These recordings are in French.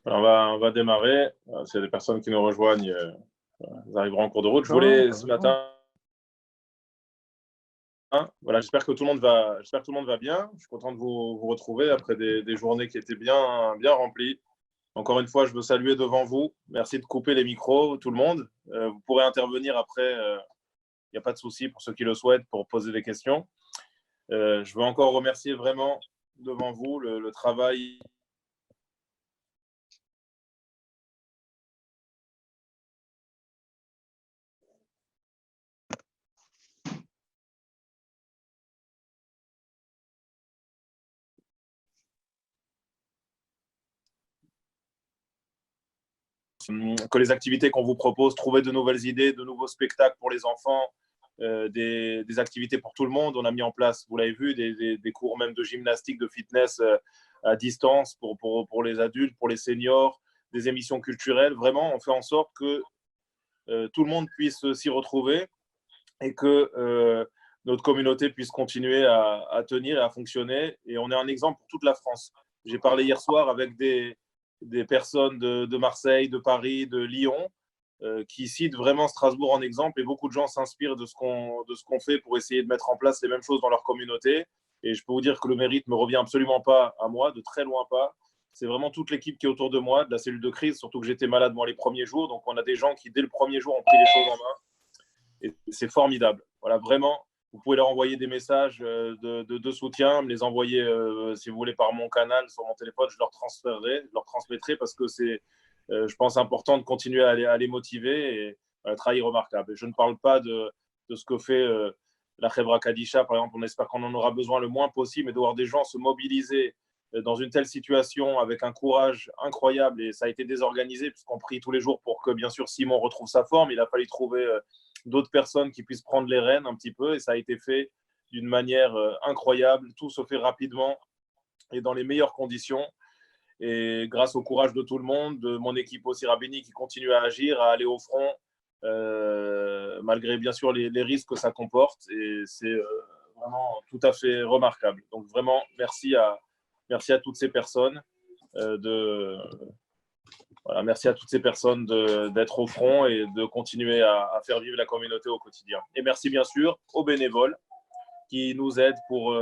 Alors, on va démarrer. S'il y a des personnes qui nous rejoignent, elles arriveront en cours de route. Je voulais ce matin. Voilà, j'espère que tout le monde va bien. Je suis content de vous retrouver après des journées qui étaient bien remplies. Encore une fois, je veux saluer devant vous. Merci de couper les micros, tout le monde. Vous pourrez intervenir après. Il n'y a pas de souci pour ceux qui le souhaitent pour poser des questions. Je veux encore remercier vraiment devant vous le travail. Que les activités qu'on vous propose, trouver de nouvelles idées, de nouveaux spectacles pour les enfants, des activités pour tout le monde. On a mis en place, vous l'avez vu, des cours même de gymnastique, de fitness à distance pour les adultes, pour les seniors, des émissions culturelles. Vraiment, on fait en sorte que tout le monde puisse s'y retrouver et que notre communauté puisse continuer à tenir et à fonctionner. Et on est un exemple pour toute la France. J'ai parlé hier soir avec des personnes de Marseille, de Paris, de Lyon, qui citent vraiment Strasbourg en exemple. Et beaucoup de gens s'inspirent de ce qu'on fait pour essayer de mettre en place les mêmes choses dans leur communauté. Et je peux vous dire que le mérite ne me revient absolument pas à moi, de très loin pas. C'est vraiment toute l'équipe qui est autour de moi, de la cellule de crise, surtout que j'étais malade moi les premiers jours. Donc on a des gens qui, dès le premier jour, ont pris les choses en main. Et c'est formidable. Voilà, vraiment, vous pouvez leur envoyer des messages de soutien, me les envoyer, si vous voulez, par mon canal, sur mon téléphone, je leur transmettrai parce que c'est, je pense, important de continuer à les motiver et un travail remarquable. Et je ne parle pas de ce que fait la Chevra Kadisha, par exemple. On espère qu'on en aura besoin le moins possible, mais de voir des gens se mobiliser dans une telle situation avec un courage incroyable. Et ça a été désorganisé puisqu'on prie tous les jours pour que, bien sûr, Simon retrouve sa forme. Il a fallu trouver d'autres personnes qui puissent prendre les rênes un petit peu, et ça a été fait d'une manière incroyable. Tout se fait rapidement et dans les meilleures conditions. Et grâce au courage de tout le monde, de mon équipe aussi rabbinique qui continue à agir, à aller au front, malgré bien sûr les risques que ça comporte. Et c'est vraiment tout à fait remarquable. Donc vraiment, merci à toutes ces personnes voilà, merci à toutes ces personnes d'être au front et de continuer à faire vivre la communauté au quotidien. Et merci bien sûr aux bénévoles qui nous aident pour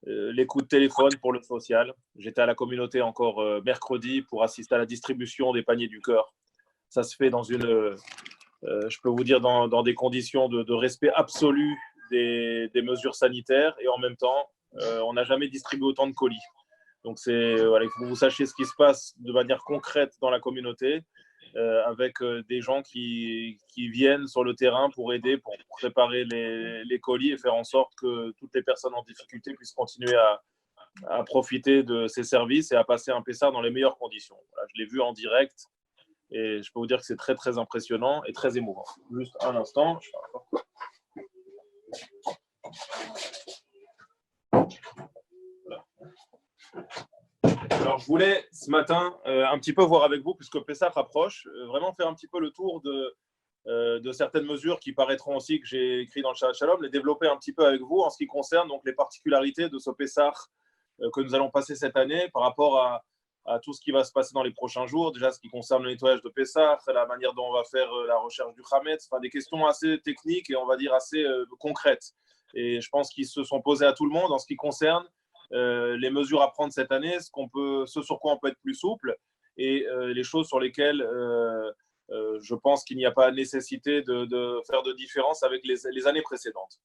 les coups de téléphone, pour le social. J'étais à la communauté encore mercredi pour assister à la distribution des paniers du cœur. Ça se fait dans je peux vous dire, dans des conditions de respect absolu des mesures sanitaires, et en même temps, on n'a jamais distribué autant de colis. Donc, voilà, il faut que vous sachiez ce qui se passe de manière concrète dans la communauté, avec des gens qui viennent sur le terrain pour aider, pour préparer les colis et faire en sorte que toutes les personnes en difficulté puissent continuer à profiter de ces services et à passer un Pessah dans les meilleures conditions. Voilà, je l'ai vu en direct et je peux vous dire que c'est très, très impressionnant et très émouvant. Juste un instant. Voilà. Alors, je voulais ce matin un petit peu voir avec vous, puisque Pessah approche, vraiment faire un petit peu le tour de certaines mesures qui paraîtront aussi, que j'ai écrit dans le Shabbat Shalom, les développer un petit peu avec vous en ce qui concerne donc les particularités de ce Pessah que nous allons passer cette année par rapport à tout ce qui va se passer dans les prochains jours. Déjà, ce qui concerne le nettoyage de Pessah, la manière dont on va faire la recherche du Hametz, enfin, des questions assez techniques et on va dire assez concrètes. Et je pense qu'ils se sont posés à tout le monde en ce qui concerne les mesures à prendre cette année, ce sur quoi on peut être plus souple et les choses sur lesquelles je pense qu'il n'y a pas nécessité de faire de différence avec les années précédentes.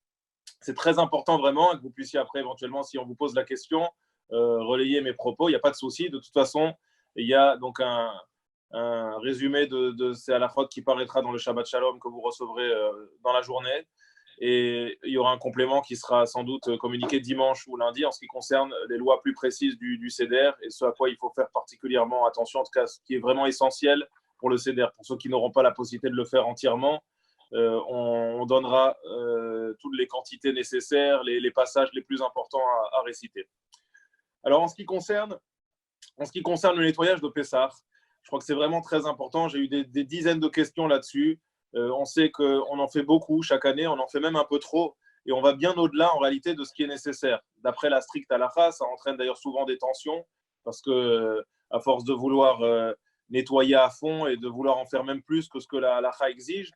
C'est très important vraiment que vous puissiez après éventuellement, si on vous pose la question, relayer mes propos, il n'y a pas de souci. De toute façon, il y a donc un résumé de ces halachot qui paraîtra dans le Shabbat Shalom que vous recevrez dans la journée. Et il y aura un complément qui sera sans doute communiqué dimanche ou lundi en ce qui concerne les lois plus précises du CEDER et ce à quoi il faut faire particulièrement attention, en tout cas ce qui est vraiment essentiel pour le CEDER. Pour ceux qui n'auront pas la possibilité de le faire entièrement, on donnera toutes les quantités nécessaires, les passages les plus importants à réciter. Alors en ce qui concerne le nettoyage de Pessah, je crois que c'est vraiment très important. J'ai eu des dizaines de questions là-dessus. On sait qu'on en fait beaucoup chaque année, on en fait même un peu trop, et on va bien au-delà en réalité de ce qui est nécessaire. D'après la stricte halakha, ça entraîne d'ailleurs souvent des tensions, parce que à force de vouloir nettoyer à fond et de vouloir en faire même plus que ce que la halakha exige,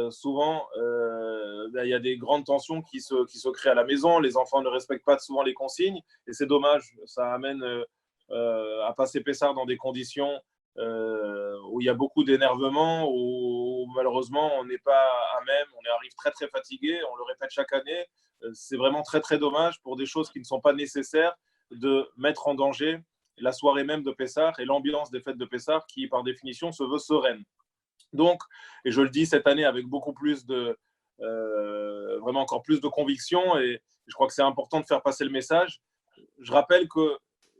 souvent, il y a des grandes tensions qui se créent à la maison. Les enfants ne respectent pas souvent les consignes et c'est dommage. Ça amène à passer Pessah dans des conditions où il y a beaucoup d'énervement, où malheureusement on n'est pas à même, on arrive très très fatigué, on le répète chaque année. C'est vraiment très très dommage pour des choses qui ne sont pas nécessaires de mettre en danger la soirée même de Pessah et l'ambiance des fêtes de Pessah qui par définition se veut sereine. Donc, et je le dis cette année avec beaucoup plus vraiment encore plus de conviction, et je crois que c'est important de faire passer le message. Je rappelle que,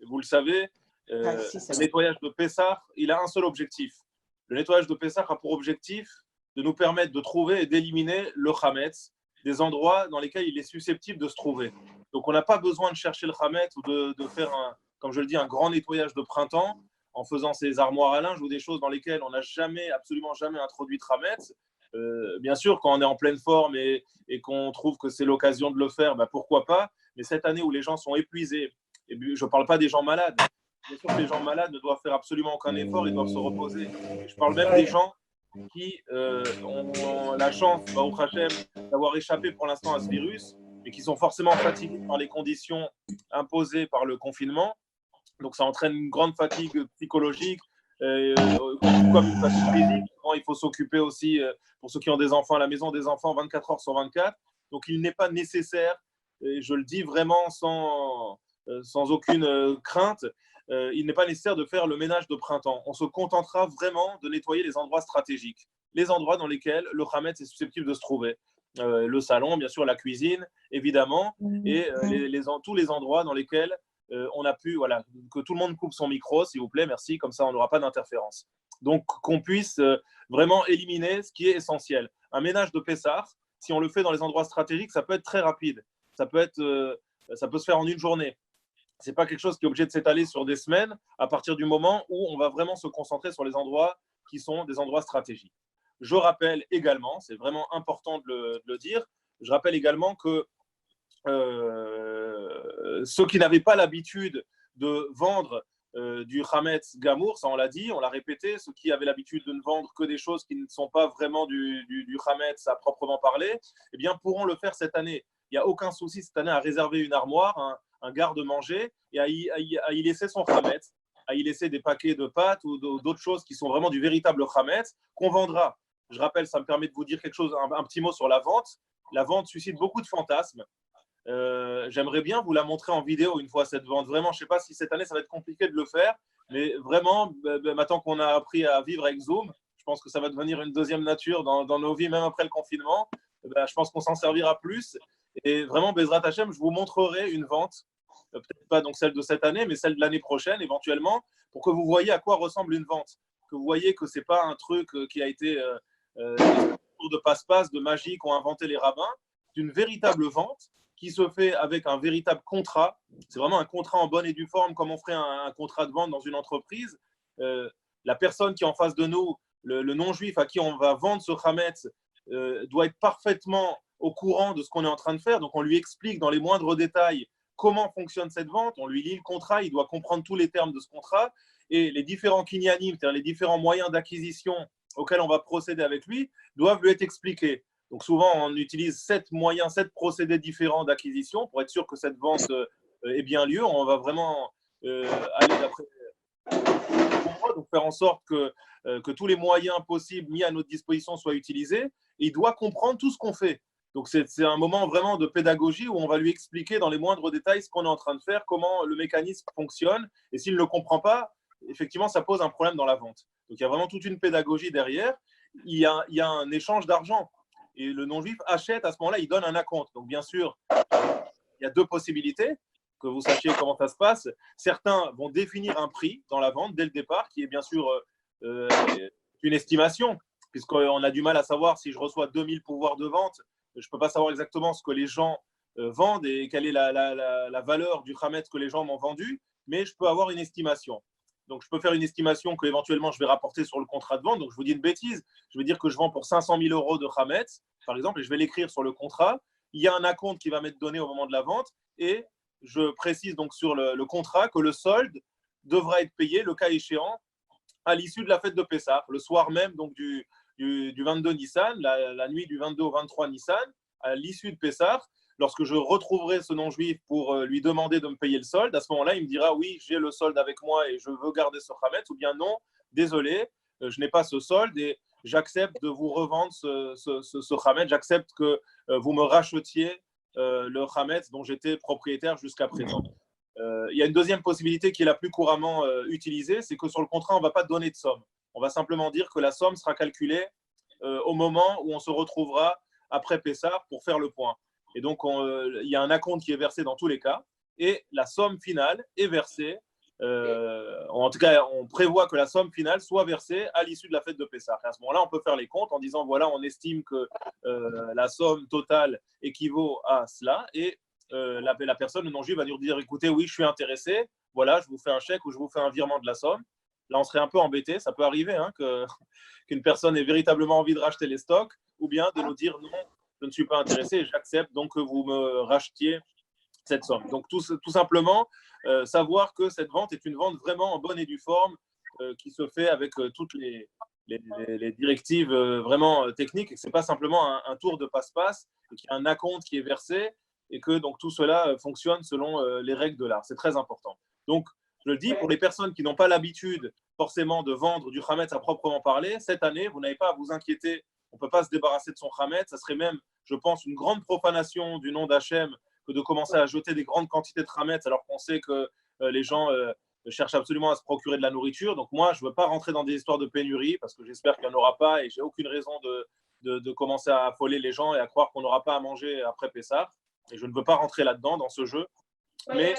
vous le savez, le nettoyage de Pessah, il a un seul objectif. Le nettoyage de Pessah a pour objectif de nous permettre de trouver et d'éliminer le Hametz des endroits dans lesquels il est susceptible de se trouver. Donc, on n'a pas besoin de chercher le Hametz ou de faire, comme je le dis, un grand nettoyage de printemps en faisant ces armoires à linge ou des choses dans lesquelles on n'a jamais, absolument jamais introduit de Hametz. Bien sûr, quand on est en pleine forme et qu'on trouve que c'est l'occasion de le faire, bah pourquoi pas. Mais cette année où les gens sont épuisés, et je ne parle pas des gens malades, bien sûr que les gens malades ne doivent faire absolument aucun effort, ils doivent se reposer. Et je parle même des gens qui ont la chance, Baruch Hashem, d'avoir échappé pour l'instant à ce virus, mais qui sont forcément fatigués par les conditions imposées par le confinement. Donc ça entraîne une grande fatigue psychologique, comme une fatigue physique. Il faut s'occuper aussi, pour ceux qui ont des enfants à la maison, des enfants 24 heures sur 24. Donc il n'est pas nécessaire, et je le dis vraiment sans aucune crainte, il n'est pas nécessaire de faire le ménage de printemps. On se contentera vraiment de nettoyer les endroits stratégiques, les endroits dans lesquels le Hametz est susceptible de se trouver. Le salon, bien sûr, la cuisine, évidemment, et tous les endroits dans lesquels on a pu, voilà, que tout le monde coupe son micro, s'il vous plaît, merci, comme ça on n'aura pas d'interférence. Donc qu'on puisse vraiment éliminer ce qui est essentiel. Un ménage de Pessah, si on le fait dans les endroits stratégiques, ça peut être très rapide. Ça peut se faire en une journée. Ce n'est pas quelque chose qui est obligé de s'étaler sur des semaines à partir du moment où on va vraiment se concentrer sur les endroits qui sont des endroits stratégiques. Je rappelle également, c'est vraiment important de le dire, je rappelle également que ceux qui n'avaient pas l'habitude de vendre du Hametz Gamour, ça on l'a dit, on l'a répété, ceux qui avaient l'habitude de ne vendre que des choses qui ne sont pas vraiment du Hametz à proprement parler, eh bien pourront le faire cette année. Il n'y a aucun souci cette année à réserver une armoire, un garde-manger, et à y laisser son Hametz, à y laisser des paquets de pâtes ou d'autres choses qui sont vraiment du véritable Hametz qu'on vendra. Je rappelle, ça me permet de vous dire quelque chose, un petit mot sur la vente. La vente suscite beaucoup de fantasmes. J'aimerais bien vous la montrer en vidéo une fois cette vente. Vraiment, je ne sais pas si cette année ça va être compliqué de le faire, mais vraiment, maintenant qu'on a appris à vivre avec Zoom, je pense que ça va devenir une deuxième nature dans nos vies, même après le confinement. Je pense qu'on s'en servira plus. Et vraiment, Bezrat Hashem, je vous montrerai une vente, peut-être pas donc celle de cette année, mais celle de l'année prochaine éventuellement, pour que vous voyez à quoi ressemble une vente. Que vous voyez que ce n'est pas un truc qui a été de passe-passe, de magie qu'ont inventé les rabbins. C'est une véritable vente qui se fait avec un véritable contrat. C'est vraiment un contrat en bonne et due forme, comme on ferait un contrat de vente dans une entreprise. La personne qui est en face de nous, le non-juif à qui on va vendre ce Hametz, doit être parfaitement au courant de ce qu'on est en train de faire. Donc, on lui explique dans les moindres détails comment fonctionne cette vente. On lui lit le contrat, il doit comprendre tous les termes de ce contrat. Et les différents kinyanim, c'est-à-dire les différents moyens d'acquisition auxquels on va procéder avec lui, doivent lui être expliqués. Donc souvent, on utilise 7 moyens, 7 procédés différents d'acquisition pour être sûr que cette vente ait bien lieu. On va vraiment aller d'après donc faire en sorte que tous les moyens possibles mis à notre disposition soient utilisés. Et il doit comprendre tout ce qu'on fait. Donc c'est un moment vraiment de pédagogie où on va lui expliquer dans les moindres détails ce qu'on est en train de faire, comment le mécanisme fonctionne. Et s'il ne le comprend pas, effectivement, ça pose un problème dans la vente. Donc il y a vraiment toute une pédagogie derrière. Il y a un échange d'argent. Et le non-juif achète, à ce moment-là, il donne un acompte. Donc, bien sûr, il y a deux possibilités, que vous sachiez comment ça se passe. Certains vont définir un prix dans la vente dès le départ, qui est bien sûr une estimation, puisqu'on a du mal à savoir si je reçois 2000 pouvoirs de vente. Je ne peux pas savoir exactement ce que les gens vendent et quelle est la valeur du Hametz que les gens m'ont vendu, mais je peux avoir une estimation. Donc, je peux faire une estimation que éventuellement je vais rapporter sur le contrat de vente. Donc, je vous dis une bêtise. Je vais dire que je vends pour 500 000 euros de Hametz, par exemple, et je vais l'écrire sur le contrat. Il y a un acompte qui va m'être donné au moment de la vente et je précise donc sur le contrat que le solde devra être payé, le cas échéant, à l'issue de la fête de Pessah, le soir même donc du 22 Nissan, la nuit du 22 au 23 Nissan, à l'issue de Pessah, lorsque je retrouverai ce non-juif pour lui demander de me payer le solde, à ce moment-là, il me dira oui, j'ai le solde avec moi et je veux garder ce Hametz, ou bien non, désolé, je n'ai pas ce solde et j'accepte de vous revendre ce Hametz, j'accepte que vous me rachetiez le Hametz dont j'étais propriétaire jusqu'à présent. Il y a une deuxième possibilité qui est la plus couramment utilisée, c'est que sur le contrat, on ne va pas donner de somme. On va simplement dire que la somme sera calculée au moment où on se retrouvera après Pessah pour faire le point. Et donc, il y a un acompte qui est versé dans tous les cas, et la somme finale est versée. En tout cas, on prévoit que la somme finale soit versée à l'issue de la fête de Pessah. Et à ce moment-là, on peut faire les comptes en disant voilà, on estime que la somme totale équivaut à cela, et la personne, le non-juif, va nous dire écoutez, oui, je suis intéressé, voilà, je vous fais un chèque ou je vous fais un virement de la somme. Là, on serait un peu embêté, ça peut arriver qu'une personne ait véritablement envie de racheter les stocks, ou bien de nous dire non, je ne suis pas intéressé, j'accepte donc que vous me rachetiez cette somme. Donc tout simplement, savoir que cette vente est une vente vraiment en bonne et due forme, qui se fait avec toutes les directives vraiment techniques, et que ce n'est pas simplement un tour de passe-passe, et qu'il y a un acompte qui est versé, et que donc tout cela fonctionne selon les règles de l'art. C'est très important. Donc, je le dis, pour les personnes qui n'ont pas l'habitude forcément de vendre du Hametz à proprement parler, cette année, vous n'avez pas à vous inquiéter. On ne peut pas se débarrasser de son Hametz. Ça serait même, je pense, une grande profanation du nom d'Hachem que de commencer à jeter des grandes quantités de Hametz alors qu'on sait que les gens cherchent absolument à se procurer de la nourriture. Donc moi, je ne veux pas rentrer dans des histoires de pénurie parce que j'espère qu'il n'y en aura pas et j'ai aucune raison de commencer à affoler les gens et à croire qu'on n'aura pas à manger après Pessah. Et je ne veux pas rentrer là-dedans, dans ce jeu. Mais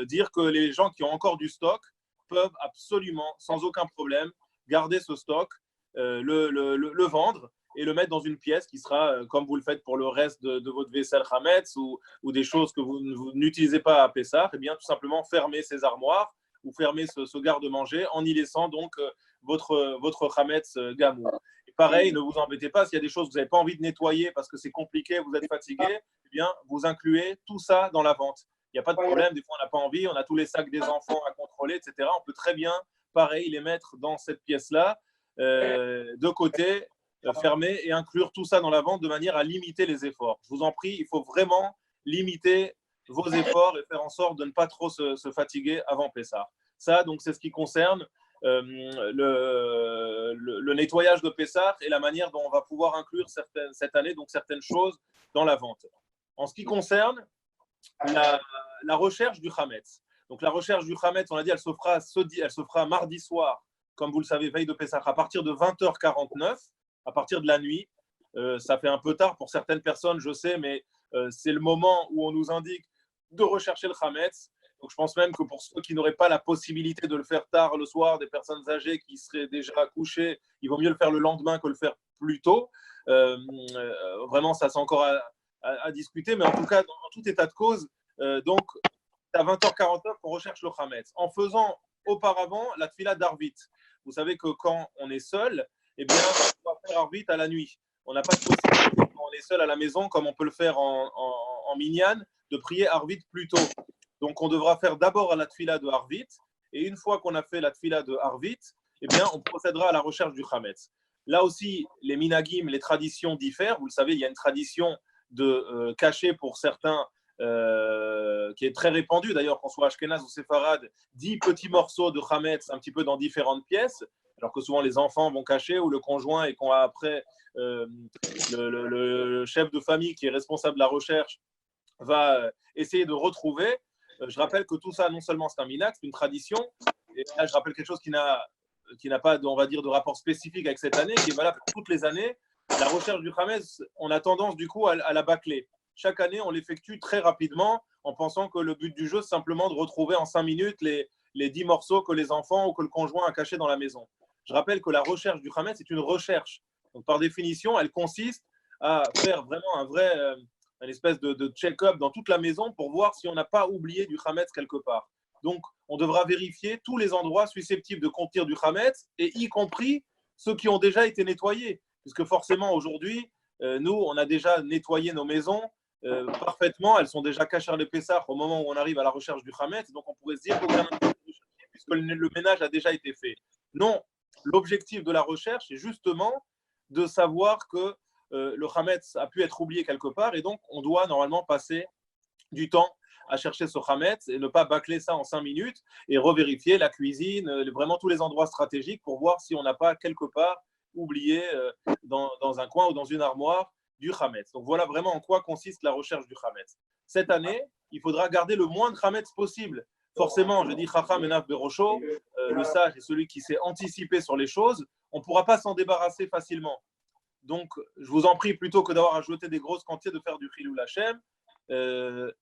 dire que les gens qui ont encore du stock peuvent absolument, sans aucun problème, garder ce stock, le vendre et le mettre dans une pièce qui sera, comme vous le faites pour le reste de votre vaisselle Hametz ou des choses que vous n'utilisez pas à Pessah, et bien tout simplement fermer ces armoires ou fermer ce garde-manger en y laissant donc votre Hametz Gamou. Et pareil, ne vous embêtez pas, s'il y a des choses que vous n'avez pas envie de nettoyer parce que c'est compliqué, vous êtes fatigué, eh bien vous incluez tout ça dans la vente. Il n'y a pas de problème, des fois on n'a pas envie, on a tous les sacs des enfants à contrôler, etc. On peut très bien, pareil, les mettre dans cette pièce-là, de côté, fermer et inclure tout ça dans la vente de manière à limiter les efforts. Je vous en prie, il faut vraiment limiter vos efforts et faire en sorte de ne pas trop se fatiguer avant Pessah. Ça, donc, c'est ce qui concerne le nettoyage de Pessah et la manière dont on va pouvoir inclure cette année donc certaines choses dans la vente. En ce qui concerne la recherche du Hametz. Donc la recherche du Hametz, on a dit, elle se fera mardi soir, comme vous le savez, veille de Pessah, à partir de 20h49, à partir de la nuit. Ça fait un peu tard pour certaines personnes, je sais, mais c'est le moment où on nous indique de rechercher le Hametz. Donc je pense même que pour ceux qui n'auraient pas la possibilité de le faire tard le soir, des personnes âgées qui seraient déjà couchées, il vaut mieux le faire le lendemain que le faire plus tôt. Vraiment, ça c'est encore à discuter, mais en tout cas, dans tout état de cause, donc à 20h49, on recherche le Hametz. En faisant auparavant la tfila d'Arvit. Vous savez que quand on est seul, eh bien, on va faire Arvit à la nuit. On n'a pas de possibilité, quand on est seul à la maison, comme on peut le faire en minyan, de prier Arvit plus tôt. Donc, on devra faire d'abord la tfila de Arvit, et une fois qu'on a fait la tfila de Arvit, eh bien, on procédera à la recherche du Hametz. Là aussi, les minagim, les traditions diffèrent. Vous le savez, il y a une tradition de cacher pour certains, qui est très répandue, d'ailleurs, qu'on soit Ashkenaz ou Séfarade, 10 petits morceaux de Hametz un petit peu dans différentes pièces, alors que souvent les enfants vont cacher ou le conjoint et qu'on a après le chef de famille qui est responsable de la recherche va essayer de retrouver. Je rappelle que tout ça, non seulement c'est un minax, c'est une tradition, et là je rappelle quelque chose qui n'a pas, on va dire, de rapport spécifique avec cette année, qui est valable pour toutes les années. La recherche du Hametz, on a tendance du coup à la bâcler. Chaque année, on l'effectue très rapidement en pensant que le but du jeu, c'est simplement de retrouver en 5 minutes les 10 morceaux que les enfants ou que le conjoint a cachés dans la maison. Je rappelle que la recherche du Hametz, c'est une recherche. Donc, par définition, elle consiste à faire vraiment une espèce de check-up dans toute la maison pour voir si on n'a pas oublié du Hametz quelque part. Donc, on devra vérifier tous les endroits susceptibles de contenir du Hametz, et y compris ceux qui ont déjà été nettoyés. Puisque forcément, aujourd'hui, nous, on a déjà nettoyé nos maisons parfaitement. Elles sont déjà cachées le Pessah au moment où on arrive à la recherche du Hametz. Donc, on pourrait se dire qu'aucun intérêt de chercher puisque le ménage a déjà été fait. Non, l'objectif de la recherche est justement de savoir que le Hametz a pu être oublié quelque part et donc on doit normalement passer du temps à chercher ce Hametz et ne pas bâcler ça en 5 minutes et revérifier la cuisine, vraiment tous les endroits stratégiques pour voir si on n'a pas quelque part oublié dans un coin ou dans une armoire du Hametz. Donc voilà vraiment en quoi consiste la recherche du Hametz. Cette année, il faudra garder le moins de Hametz possible. Forcément, je dis Chacham Enav Berosho, le sage est celui qui sait anticiper sur les choses, on ne pourra pas s'en débarrasser facilement. Donc, je vous en prie, plutôt que d'avoir ajouté des grosses quantités de faire du Chilul Hashem,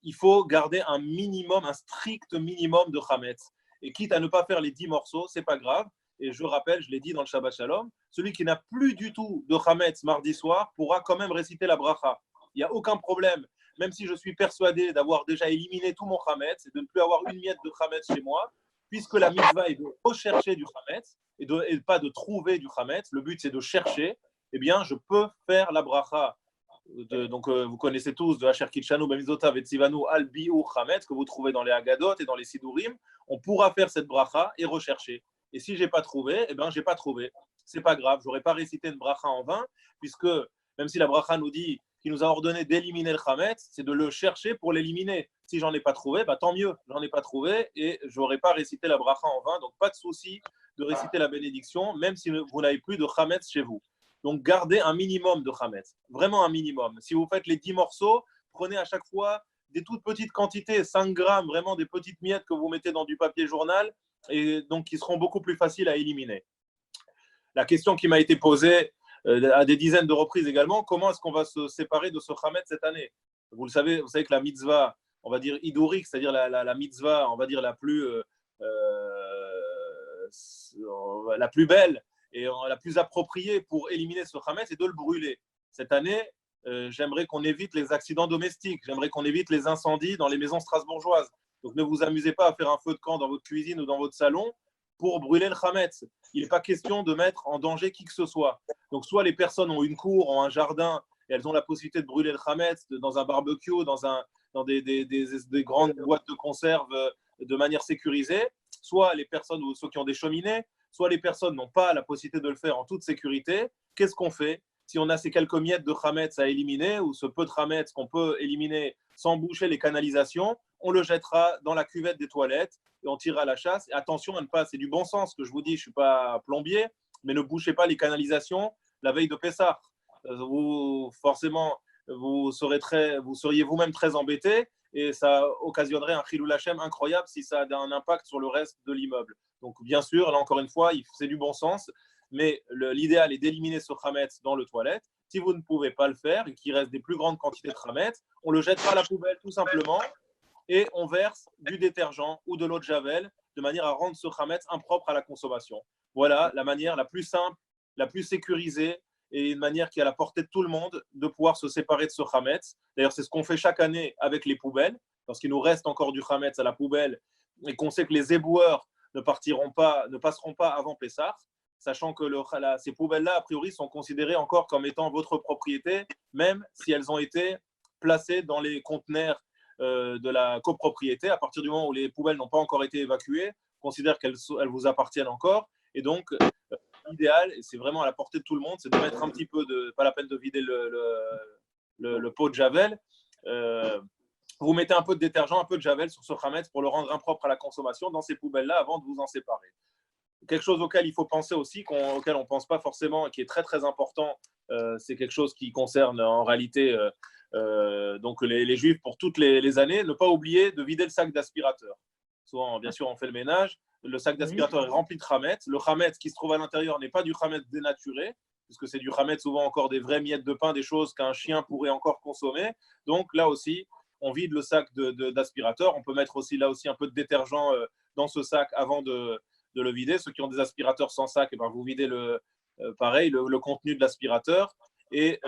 il faut garder un minimum, un strict minimum de Hametz. Et quitte à ne pas faire les 10 morceaux, c'est pas grave. Et je rappelle, je l'ai dit dans le Shabbat Shalom, celui qui n'a plus du tout de Hametz mardi soir pourra quand même réciter la bracha. Il n'y a aucun problème. Même si je suis persuadé d'avoir déjà éliminé tout mon Hametz et de ne plus avoir une miette de Hametz chez moi, puisque la mitzvah est de rechercher du Hametz et pas de trouver du Hametz, le but c'est de chercher, eh bien je peux faire la bracha. Donc vous connaissez tous de Asher Kitchanu, Bemizota, Vetzivanu, Al-Bi'u, Chametz, que vous trouvez dans les Haggadot et dans les Sidurim. On pourra faire cette bracha et rechercher. Et si je n'ai pas trouvé, eh bien, je n'ai pas trouvé. Ce n'est pas grave, je n'aurais pas récité une bracha en vain, puisque même si la bracha nous dit qu'il nous a ordonné d'éliminer le Chametz, c'est de le chercher pour l'éliminer. Si j'en ai pas trouvé, bah, tant mieux, j'en ai pas trouvé et je n'aurais pas récité la bracha en vain. Donc pas de souci de réciter la bénédiction, même si vous n'avez plus de Chametz chez vous. Donc, gardez un minimum de Hametz, vraiment un minimum. Si vous faites les 10 morceaux, prenez à chaque fois des toutes petites quantités, 5 grammes, vraiment des petites miettes que vous mettez dans du papier journal et donc qui seront beaucoup plus faciles à éliminer. La question qui m'a été posée à des dizaines de reprises également, comment est-ce qu'on va se séparer de ce Hametz cette année? Vous savez que la mitzvah, on va dire idourik, c'est-à-dire la mitzvah, on va dire la plus belle, et la plus appropriée pour éliminer ce Hametz, c'est de le brûler. Cette année, j'aimerais qu'on évite les accidents domestiques, j'aimerais qu'on évite les incendies dans les maisons strasbourgeoises. Donc ne vous amusez pas à faire un feu de camp dans votre cuisine ou dans votre salon pour brûler le Hametz. Il n'est pas question de mettre en danger qui que ce soit. Donc soit les personnes ont une cour, ont un jardin, et elles ont la possibilité de brûler le Hametz dans un barbecue, dans des grandes boîtes de conserve de manière sécurisée, soit les personnes ou ceux qui ont des cheminées, soit les personnes n'ont pas la possibilité de le faire en toute sécurité. Qu'est-ce qu'on fait? Si on a ces quelques miettes de Hametz à éliminer, ou ce peu de Hametz qu'on peut éliminer sans boucher les canalisations, on le jettera dans la cuvette des toilettes et on tirera à la chasse. Et attention à ne pas, c'est du bon sens que je vous dis, je ne suis pas plombier, mais ne bouchez pas les canalisations la veille de Pessah. Forcément, vous seriez vous-même très embêté et ça occasionnerait un Chilul Hashem incroyable si ça a un impact sur le reste de l'immeuble. Donc, bien sûr, là encore une fois, c'est du bon sens, mais l'idéal est d'éliminer ce Hametz dans le toilette. Si vous ne pouvez pas le faire et qu'il reste des plus grandes quantités de Hametz, on le jettera à la poubelle tout simplement et on verse du détergent ou de l'eau de Javel de manière à rendre ce Hametz impropre à la consommation. Voilà la manière la plus simple, la plus sécurisée et une manière qui est à la portée de tout le monde de pouvoir se séparer de ce Hametz. D'ailleurs, c'est ce qu'on fait chaque année avec les poubelles. Lorsqu'il nous reste encore du Hametz à la poubelle et qu'on sait que les éboueurs ne passeront pas avant Pessah, sachant que ces poubelles-là, a priori, sont considérées encore comme étant votre propriété, même si elles ont été placées dans les conteneurs de la copropriété. À partir du moment où les poubelles n'ont pas encore été évacuées, on considère qu'elles vous appartiennent encore. Et donc, l'idéal, et c'est vraiment à la portée de tout le monde, c'est de mettre un petit peu pas la peine de vider le pot de Javel, vous mettez un peu de détergent, un peu de Javel sur ce Hametz pour le rendre impropre à la consommation dans ces poubelles-là avant de vous en séparer. Quelque chose auquel il faut penser aussi, auquel on ne pense pas forcément et qui est très très important, c'est quelque chose qui concerne en réalité donc les Juifs pour toutes les années, ne pas oublier de vider le sac d'aspirateur. Souvent, bien sûr, on fait le ménage, le sac d'aspirateur est rempli de Hametz. Le Hametz qui se trouve à l'intérieur n'est pas du Hametz dénaturé, puisque c'est du Hametz souvent encore des vraies miettes de pain, des choses qu'un chien pourrait encore consommer. Donc là aussi, on vide le sac d'aspirateur. On peut mettre aussi là aussi un peu de détergent dans ce sac avant de le vider. Ceux qui ont des aspirateurs sans sac, eh ben, vous videz pareil, le contenu de l'aspirateur et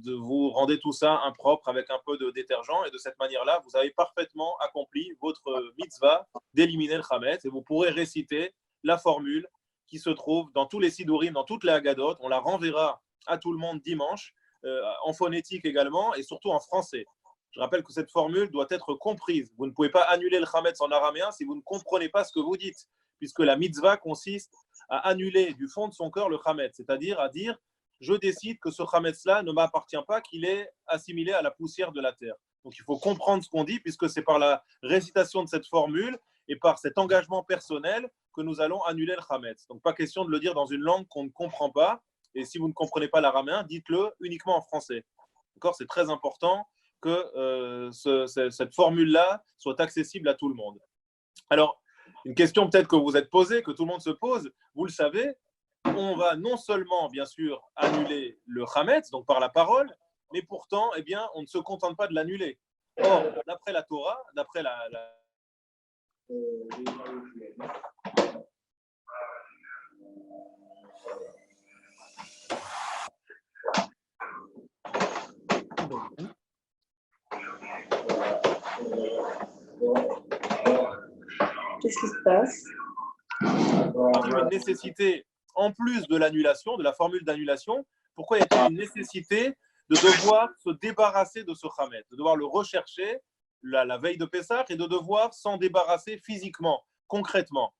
vous rendez tout ça impropre avec un peu de détergent. Et de cette manière-là, vous avez parfaitement accompli votre mitzvah d'éliminer le Hametz et vous pourrez réciter la formule qui se trouve dans tous les Sidurim, dans toutes les Haggadot. On la renverra à tout le monde dimanche, en phonétique également et surtout en français. Je rappelle que cette formule doit être comprise. Vous ne pouvez pas annuler le Hametz en araméen si vous ne comprenez pas ce que vous dites, puisque la mitzvah consiste à annuler du fond de son cœur le chametz, c'est-à-dire à dire je décide que ce chametz-là ne m'appartient pas, qu'il est assimilé à la poussière de la terre. Donc il faut comprendre ce qu'on dit, puisque c'est par la récitation de cette formule et par cet engagement personnel que nous allons annuler le chametz. Donc pas question de le dire dans une langue qu'on ne comprend pas, et si vous ne comprenez pas l'araméen, dites-le uniquement en français. D'accord ? C'est très important que cette formule-là soit accessible à tout le monde. Alors, une question peut-être que vous vous êtes posée, que tout le monde se pose, vous le savez, on va non seulement, bien sûr, annuler le chametz, donc par la parole, mais pourtant, eh bien, on ne se contente pas de l'annuler. Or, d'après la Torah, d'après Qu'est-ce qui se passe? il y a une nécessité, en plus de l'annulation, de la formule d'annulation, pourquoi y a-t-il une nécessité de devoir se débarrasser de ce chametz, de devoir le rechercher la veille de Pessah et de devoir s'en débarrasser physiquement, concrètement?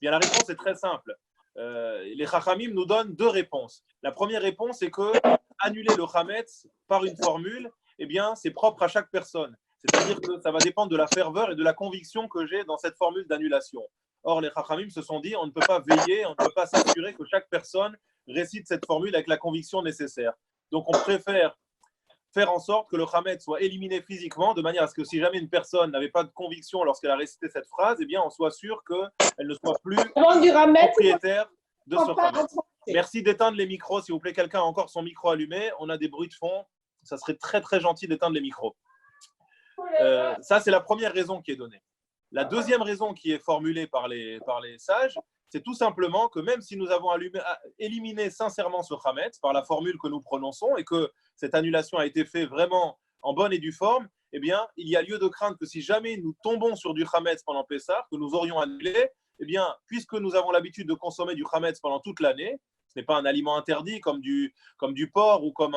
Bien, la réponse est très simple. Les Chachamim nous donnent deux réponses. La première réponse, c'est que annuler le chametz par une formule, eh bien, c'est propre à chaque personne. C'est-à-dire que ça va dépendre de la ferveur et de la conviction que j'ai dans cette formule d'annulation. Or, les Chachamim se sont dit, on ne peut pas veiller, on ne peut pas s'assurer que chaque personne récite cette formule avec la conviction nécessaire. Donc, on préfère faire en sorte que le chametz soit éliminé physiquement, de manière à ce que si jamais une personne n'avait pas de conviction lorsqu'elle a récité cette phrase, eh bien, on soit sûr qu'elle ne soit plus propriétaire de ce chametz. Merci d'éteindre les micros, s'il vous plaît. Quelqu'un a encore son micro allumé. On a des bruits de fond. Ça serait très, très gentil d'éteindre les micros. Ça, c'est la première raison qui est donnée. La deuxième raison qui est formulée par les sages, c'est tout simplement que même si nous avons éliminé sincèrement ce chametz par la formule que nous prononçons et que cette annulation a été faite vraiment en bonne et due forme, eh bien, il y a lieu de craindre que si jamais nous tombons sur du chametz pendant Pessah, que nous aurions annulé, eh bien, puisque nous avons l'habitude de consommer du chametz pendant toute l'année, ce n'est pas un aliment interdit comme du porc ou comme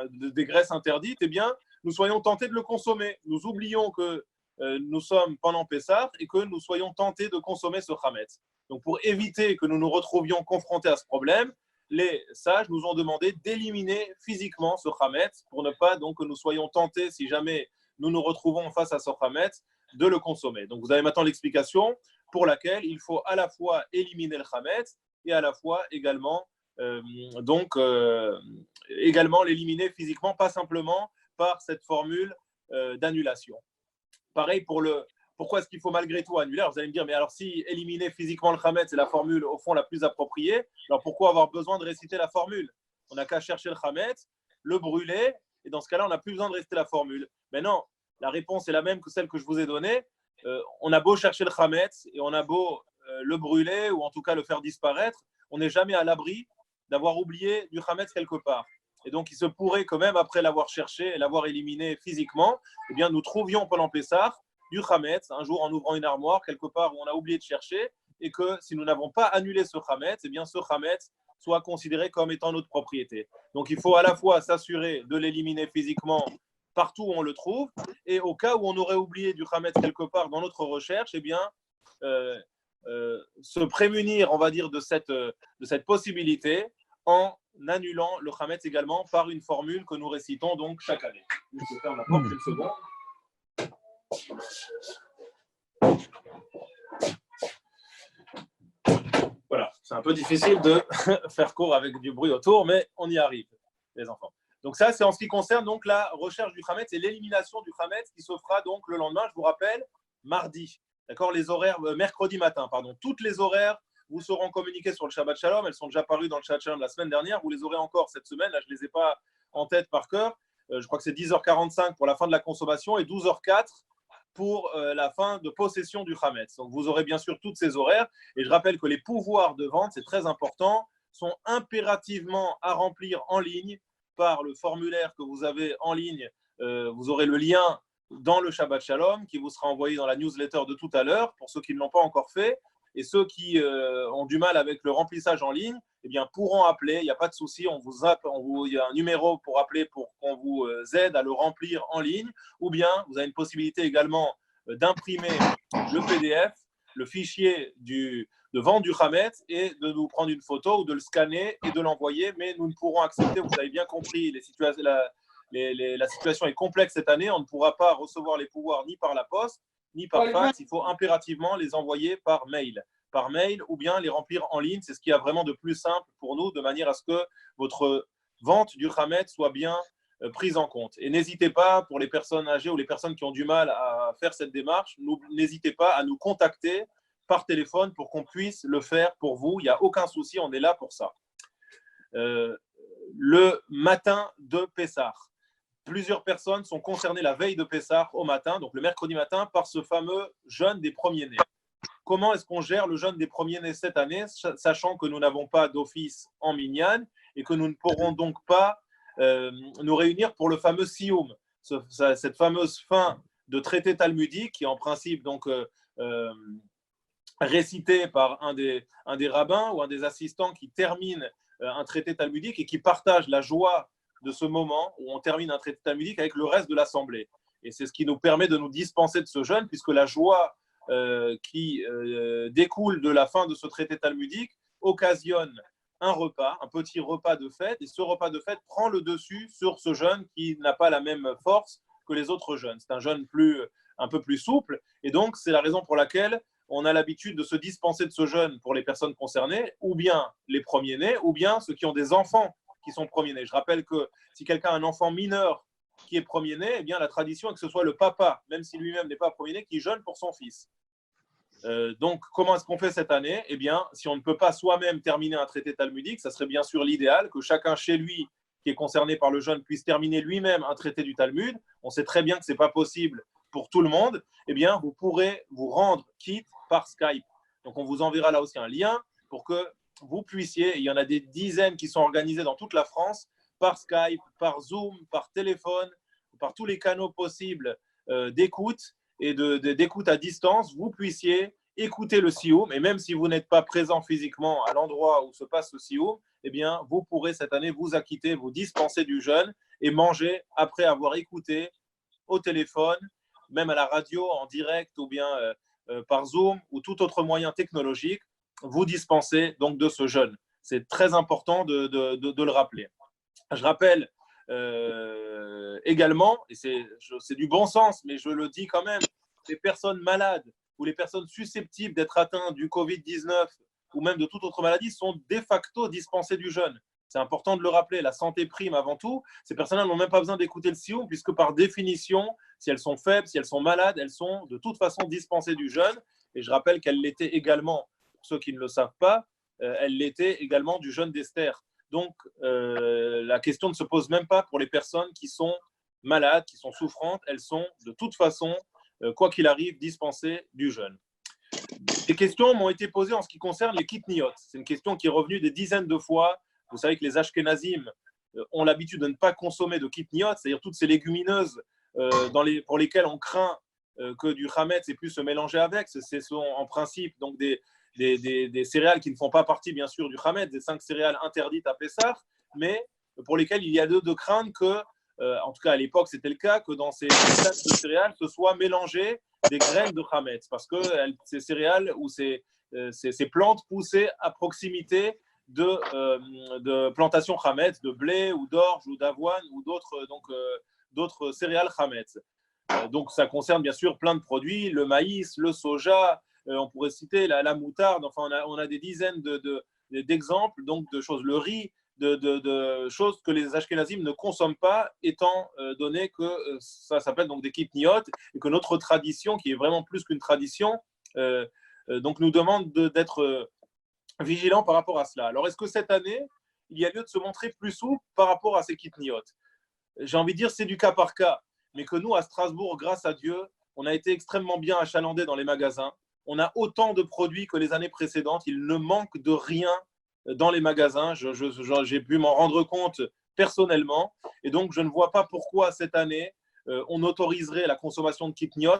des graisses interdites, eh bien, nous soyons tentés de le consommer. Nous oublions que nous sommes pendant Pessah et que nous soyons tentés de consommer ce chametz. Donc, pour éviter que nous nous retrouvions confrontés à ce problème, les sages nous ont demandé d'éliminer physiquement ce chametz pour ne pas donc que nous soyons tentés, si jamais nous nous retrouvons face à ce chametz, de le consommer. Donc, vous avez maintenant l'explication pour laquelle il faut à la fois éliminer le chametz et à la fois également également l'éliminer physiquement, pas simplement par cette formule d'annulation. Pareil pourquoi est-ce qu'il faut malgré tout annuler? Alors, vous allez me dire, mais alors si éliminer physiquement le chametz c'est la formule au fond la plus appropriée, alors pourquoi avoir besoin de réciter la formule? On n'a qu'à chercher le chametz, le brûler, et dans ce cas-là, on n'a plus besoin de réciter la formule. Mais non, la réponse est la même que celle que je vous ai donnée. On a beau chercher le chametz et on a beau le brûler ou en tout cas le faire disparaître, on n'est jamais à l'abri d'avoir oublié du chametz quelque part. Et donc, il se pourrait que même après l'avoir cherché et l'avoir éliminé physiquement, eh bien, nous trouvions pendant Pessah du chametz, un jour en ouvrant une armoire, quelque part où on a oublié de chercher, et que si nous n'avons pas annulé ce chametz, eh bien, ce chametz soit considéré comme étant notre propriété. Donc, il faut à la fois s'assurer de l'éliminer physiquement partout où on le trouve, et au cas où on aurait oublié du chametz quelque part dans notre recherche, eh bien, se prémunir, on va dire, de cette possibilité en annulant le chametz également par une formule que nous récitons donc chaque année. Je ferme la porte une seconde. Voilà, c'est un peu difficile de faire court avec du bruit autour, mais on y arrive, les enfants. Donc ça, c'est en ce qui concerne donc la recherche du chametz et l'élimination du chametz qui se fera donc le lendemain, je vous rappelle, mardi. D'accord, les horaires, mercredi matin, pardon. Toutes les horaires vous seront communiquées sur le Shabbat Shalom. Elles sont déjà parues dans le Shabbat Shalom la semaine dernière. Vous les aurez encore cette semaine. Là, je ne les ai pas en tête par cœur. Je crois que c'est 10h45 pour la fin de la consommation et 12h04 pour la fin de possession du chametz. Donc, vous aurez bien sûr toutes ces horaires. Et je rappelle que les pouvoirs de vente, c'est très important, sont impérativement à remplir en ligne par le formulaire que vous avez en ligne. Vous aurez le lien dans le Shabbat Shalom qui vous sera envoyé dans la newsletter de tout à l'heure pour ceux qui ne l'ont pas encore fait. Et ceux qui ont du mal avec le remplissage en ligne, eh bien, pourront appeler, il n'y a pas de souci, il y a un numéro pour appeler pour qu'on vous aide à le remplir en ligne, ou bien vous avez une possibilité également d'imprimer le PDF le fichier de vente du Hametz et de nous prendre une photo ou de le scanner et de l'envoyer, mais nous ne pourrons accepter, vous avez bien compris, la situation est complexe cette année, on ne pourra pas recevoir les pouvoirs ni par la poste, ni par fax, il faut impérativement les envoyer par mail ou bien les remplir en ligne. C'est ce qu'il y a vraiment de plus simple pour nous, de manière à ce que votre vente du Hametz soit bien prise en compte. Et n'hésitez pas, pour les personnes âgées ou les personnes qui ont du mal à faire cette démarche, n'hésitez pas à nous contacter par téléphone pour qu'on puisse le faire pour vous. Il n'y a aucun souci, on est là pour ça. Le matin de Pessah. Plusieurs personnes sont concernées la veille de Pessah au matin, donc le mercredi matin, par ce fameux jeûne des premiers-nés. Comment est-ce qu'on gère le jeûne des premiers-nés cette année, sachant que nous n'avons pas d'office en Minyan et que nous ne pourrons donc pas nous réunir pour le fameux Sioum, cette fameuse fin de traité talmudique qui est en principe donc récité par un des rabbins ou un des assistants qui termine un traité talmudique et qui partage la joie de ce moment où on termine un traité talmudique avec le reste de l'assemblée. Et c'est ce qui nous permet de nous dispenser de ce jeûne, puisque la joie qui découle de la fin de ce traité talmudique occasionne un repas, un petit repas de fête, et ce repas de fête prend le dessus sur ce jeûne qui n'a pas la même force que les autres jeûnes. C'est un jeûne un peu plus souple, et donc c'est la raison pour laquelle on a l'habitude de se dispenser de ce jeûne pour les personnes concernées, ou bien les premiers-nés, ou bien ceux qui ont des enfants qui sont premiers-nés. Je rappelle que si quelqu'un a un enfant mineur qui est premier-né, eh bien la tradition est que ce soit le papa, même si lui-même n'est pas premier-né, qui jeûne pour son fils. Donc, comment est-ce qu'on fait cette année? Eh bien, si on ne peut pas soi-même terminer un traité talmudique, ça serait bien sûr l'idéal que chacun chez lui qui est concerné par le jeûne puisse terminer lui-même un traité du Talmud. On sait très bien que ce n'est pas possible pour tout le monde. Eh bien, vous pourrez vous rendre quitte par Skype. Donc, on vous enverra là aussi un lien pour que vous puissiez, il y en a des dizaines qui sont organisées dans toute la France, par Skype, par Zoom, par téléphone, par tous les canaux possibles d'écoute et d'écoute à distance, vous puissiez écouter le Sioum. Et même si vous n'êtes pas présent physiquement à l'endroit où se passe le Sioum, eh bien, vous pourrez cette année vous acquitter, vous dispenser du jeûne et manger après avoir écouté au téléphone, même à la radio, en direct ou bien par Zoom ou tout autre moyen technologique, vous dispenser donc de ce jeûne. C'est très important de le rappeler. Je rappelle également, et c'est du bon sens, mais je le dis quand même, les personnes malades ou les personnes susceptibles d'être atteintes du Covid-19 ou même de toute autre maladie sont de facto dispensées du jeûne. C'est important de le rappeler, la santé prime avant tout. Ces personnes-là n'ont même pas besoin d'écouter le sioum, puisque par définition, si elles sont faibles, si elles sont malades, elles sont de toute façon dispensées du jeûne. Et je rappelle qu'elles l'étaient également, pour ceux qui ne le savent pas, elles l'étaient également du jeûne d'Esther. Donc, la question ne se pose même pas pour les personnes qui sont malades, qui sont souffrantes. Elles sont de toute façon, quoi qu'il arrive, dispensées du jeûne. Des questions m'ont été posées en ce qui concerne les kitniot. C'est une question qui est revenue des dizaines de fois. Vous savez que les Ashkenazim ont l'habitude de ne pas consommer de kitniot, c'est-à-dire toutes ces légumineuses pour lesquelles on craint que du Hametz ait pu se mélanger avec. Ce sont en principe donc des céréales qui ne font pas partie, bien sûr, du Hametz, des 5 céréales interdites à Pessah, mais pour lesquelles il y a de crainte que, en tout cas à l'époque c'était le cas, que dans ces sacs de céréales se soient mélangées des graines de Hametz, parce que ces céréales ou ces plantes poussaient à proximité de plantations Hametz, de blé ou d'orge ou d'avoine ou d'autres céréales Hametz. Donc ça concerne bien sûr plein de produits, le maïs, le soja, on pourrait citer la moutarde, enfin on a des dizaines d'exemples donc de choses, le riz, de choses que les Ashkenazim ne consomment pas, étant donné que ça s'appelle donc des kitniot et que notre tradition, qui est vraiment plus qu'une tradition, donc nous demande d'être vigilant par rapport à cela. Alors est-ce que cette année, il y a lieu de se montrer plus souple par rapport à ces kitniot? J'ai envie de dire c'est du cas par cas, mais que nous à Strasbourg, grâce à Dieu, on a été extrêmement bien achalandés dans les magasins. On a autant de produits que les années précédentes. Il ne manque de rien dans les magasins. J'ai pu m'en rendre compte personnellement. Et donc, je ne vois pas pourquoi cette année, on autoriserait la consommation de kitniot.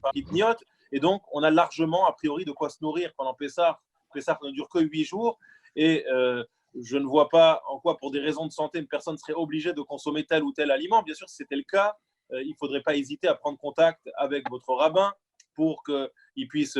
par Kitniot. Et donc, on a largement, a priori, de quoi se nourrir pendant Pessah. Pessah ne dure que 8 jours. Et je ne vois pas en quoi, pour des raisons de santé, une personne serait obligée de consommer tel ou tel aliment. Bien sûr, si c'était le cas, il ne faudrait pas hésiter à prendre contact avec votre rabbin pour qu'il puisse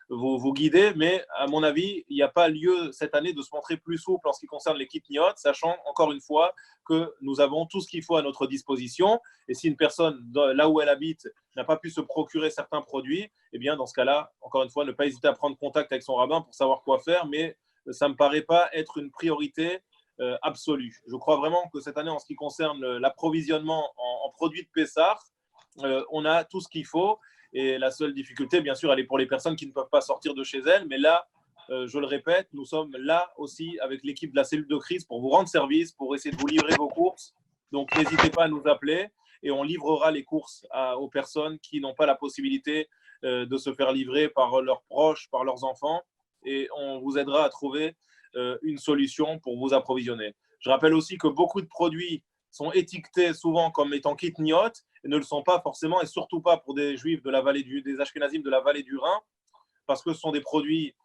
vous guider. Mais à mon avis, il n'y a pas lieu cette année de se montrer plus souple en ce qui concerne les kitniot, sachant encore une fois que nous avons tout ce qu'il faut à notre disposition. Et si une personne, là où elle habite, n'a pas pu se procurer certains produits, eh bien, dans ce cas-là, encore une fois, ne pas hésiter à prendre contact avec son rabbin pour savoir quoi faire. Mais ça ne me paraît pas être une priorité absolue. Je crois vraiment que cette année, en ce qui concerne l'approvisionnement en produits de Pessah, on a tout ce qu'il faut. Et la seule difficulté, bien sûr, elle est pour les personnes qui ne peuvent pas sortir de chez elles. Mais là, je le répète, nous sommes là aussi avec l'équipe de la cellule de crise pour vous rendre service, pour essayer de vous livrer vos courses. Donc, n'hésitez pas à nous appeler et on livrera les courses aux personnes qui n'ont pas la possibilité de se faire livrer par leurs proches, par leurs enfants. Et on vous aidera à trouver une solution pour vous approvisionner. Je rappelle aussi que beaucoup de produits sont étiquetés souvent comme étant kitniot et ne le sont pas forcément, et surtout pas pour des juifs de la vallée des Ashkenazim de la vallée du Rhin, parce que ce sont des produits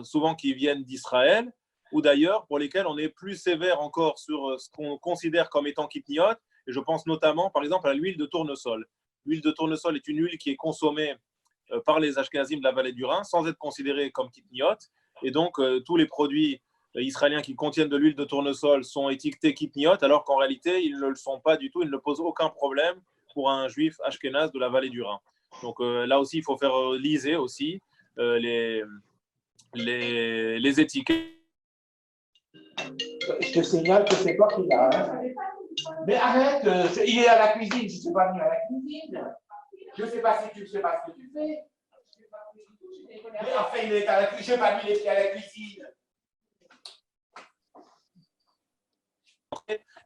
souvent qui viennent d'Israël, ou d'ailleurs pour lesquels on est plus sévère encore sur ce qu'on considère comme étant kitniot. Et je pense notamment, par exemple, à l'huile de tournesol. L'huile de tournesol est une huile qui est consommée par les Ashkenazim de la vallée du Rhin sans être considérée comme kitniot. Et donc, tous les produits israéliens qui contiennent de l'huile de tournesol sont étiquetés kitniot, alors qu'en réalité, ils ne le sont pas du tout. Ils ne posent aucun problème pour un juif ashkénaze de la vallée du Rhin. Donc là aussi, il faut faire liser aussi les étiquettes. Je te signale que c'est toi qui l'as. Hein. Mais arrête, il est à la cuisine, je ne sais pas venir à la cuisine. Je ne sais pas si tu ne sais pas ce que tu fais. Mais enfin, il est à la cuisine, je ne vais pas lui laisser à la cuisine.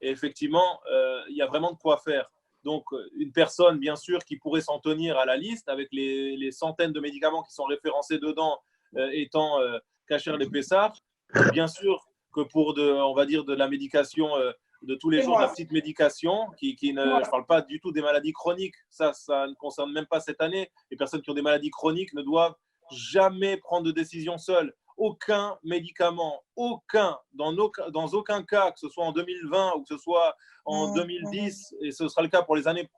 Et effectivement, il y a vraiment de quoi faire. Donc, une personne, bien sûr, qui pourrait s'en tenir à la liste avec les centaines de médicaments qui sont référencés dedans, étant kasher les Pessah, bien sûr que pour on va dire de la médication de tous les jours, de la petite médication, je ne parle pas du tout des maladies chroniques, ça ne concerne même pas cette année. Les personnes qui ont des maladies chroniques ne doivent jamais prendre de décision seules. Aucun médicament, dans aucun cas, que ce soit en 2020 ou que ce soit en 2010, et ce sera le cas pour les années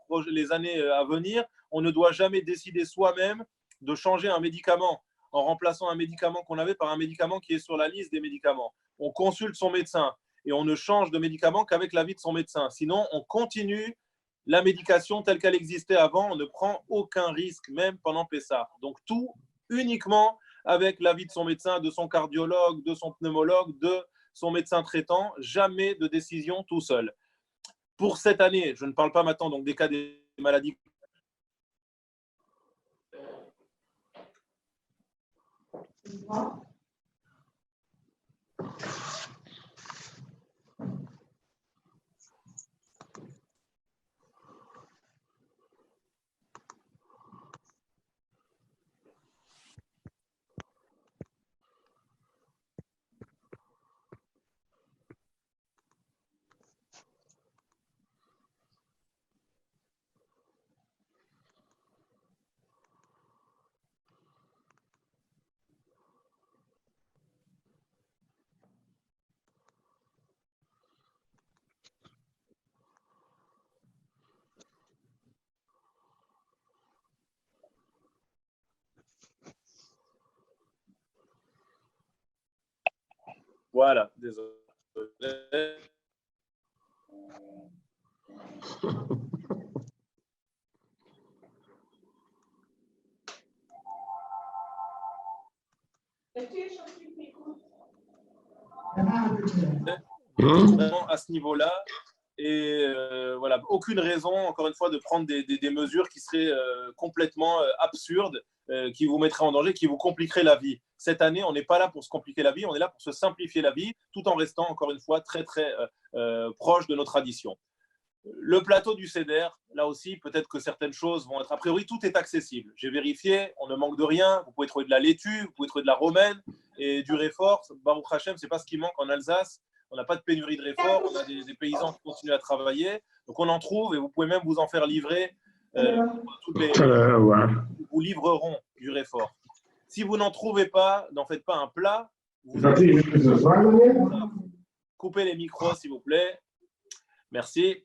à venir, on ne doit jamais décider soi-même de changer un médicament en remplaçant un médicament qu'on avait par un médicament qui est sur la liste des médicaments. On consulte son médecin et on ne change de médicament qu'avec l'avis de son médecin. Sinon, on continue la médication telle qu'elle existait avant, on ne prend aucun risque, même pendant Pessah. Donc tout uniquement avec l'avis de son médecin, de son cardiologue, de son pneumologue, de son médecin traitant, jamais de décision tout seul. Pour cette année, je ne parle pas maintenant donc des cas des maladies. Voilà, désolé. Vraiment à ce niveau-là. Et voilà, aucune raison, encore une fois, de prendre des mesures qui seraient complètement absurdes, qui vous mettraient en danger, qui vous compliqueraient la vie. Cette année, on n'est pas là pour se compliquer la vie, on est là pour se simplifier la vie, tout en restant, encore une fois, très, très proche de nos traditions. Le plateau du Seder, là aussi, peut-être que certaines choses vont être… A priori, tout est accessible. J'ai vérifié, on ne manque de rien. Vous pouvez trouver de la laitue, vous pouvez trouver de la romaine et du réfort. Baruch Hashem, ce n'est pas ce qui manque en Alsace. On n'a pas de pénurie de réfort. On a des paysans qui continuent à travailler. Donc, on en trouve et vous pouvez même vous en faire livrer toutes les, Ouais. vous livreront du réfort. Si vous n'en trouvez pas, n'en faites pas un plat. Coupez les micros, s'il vous plaît. Merci.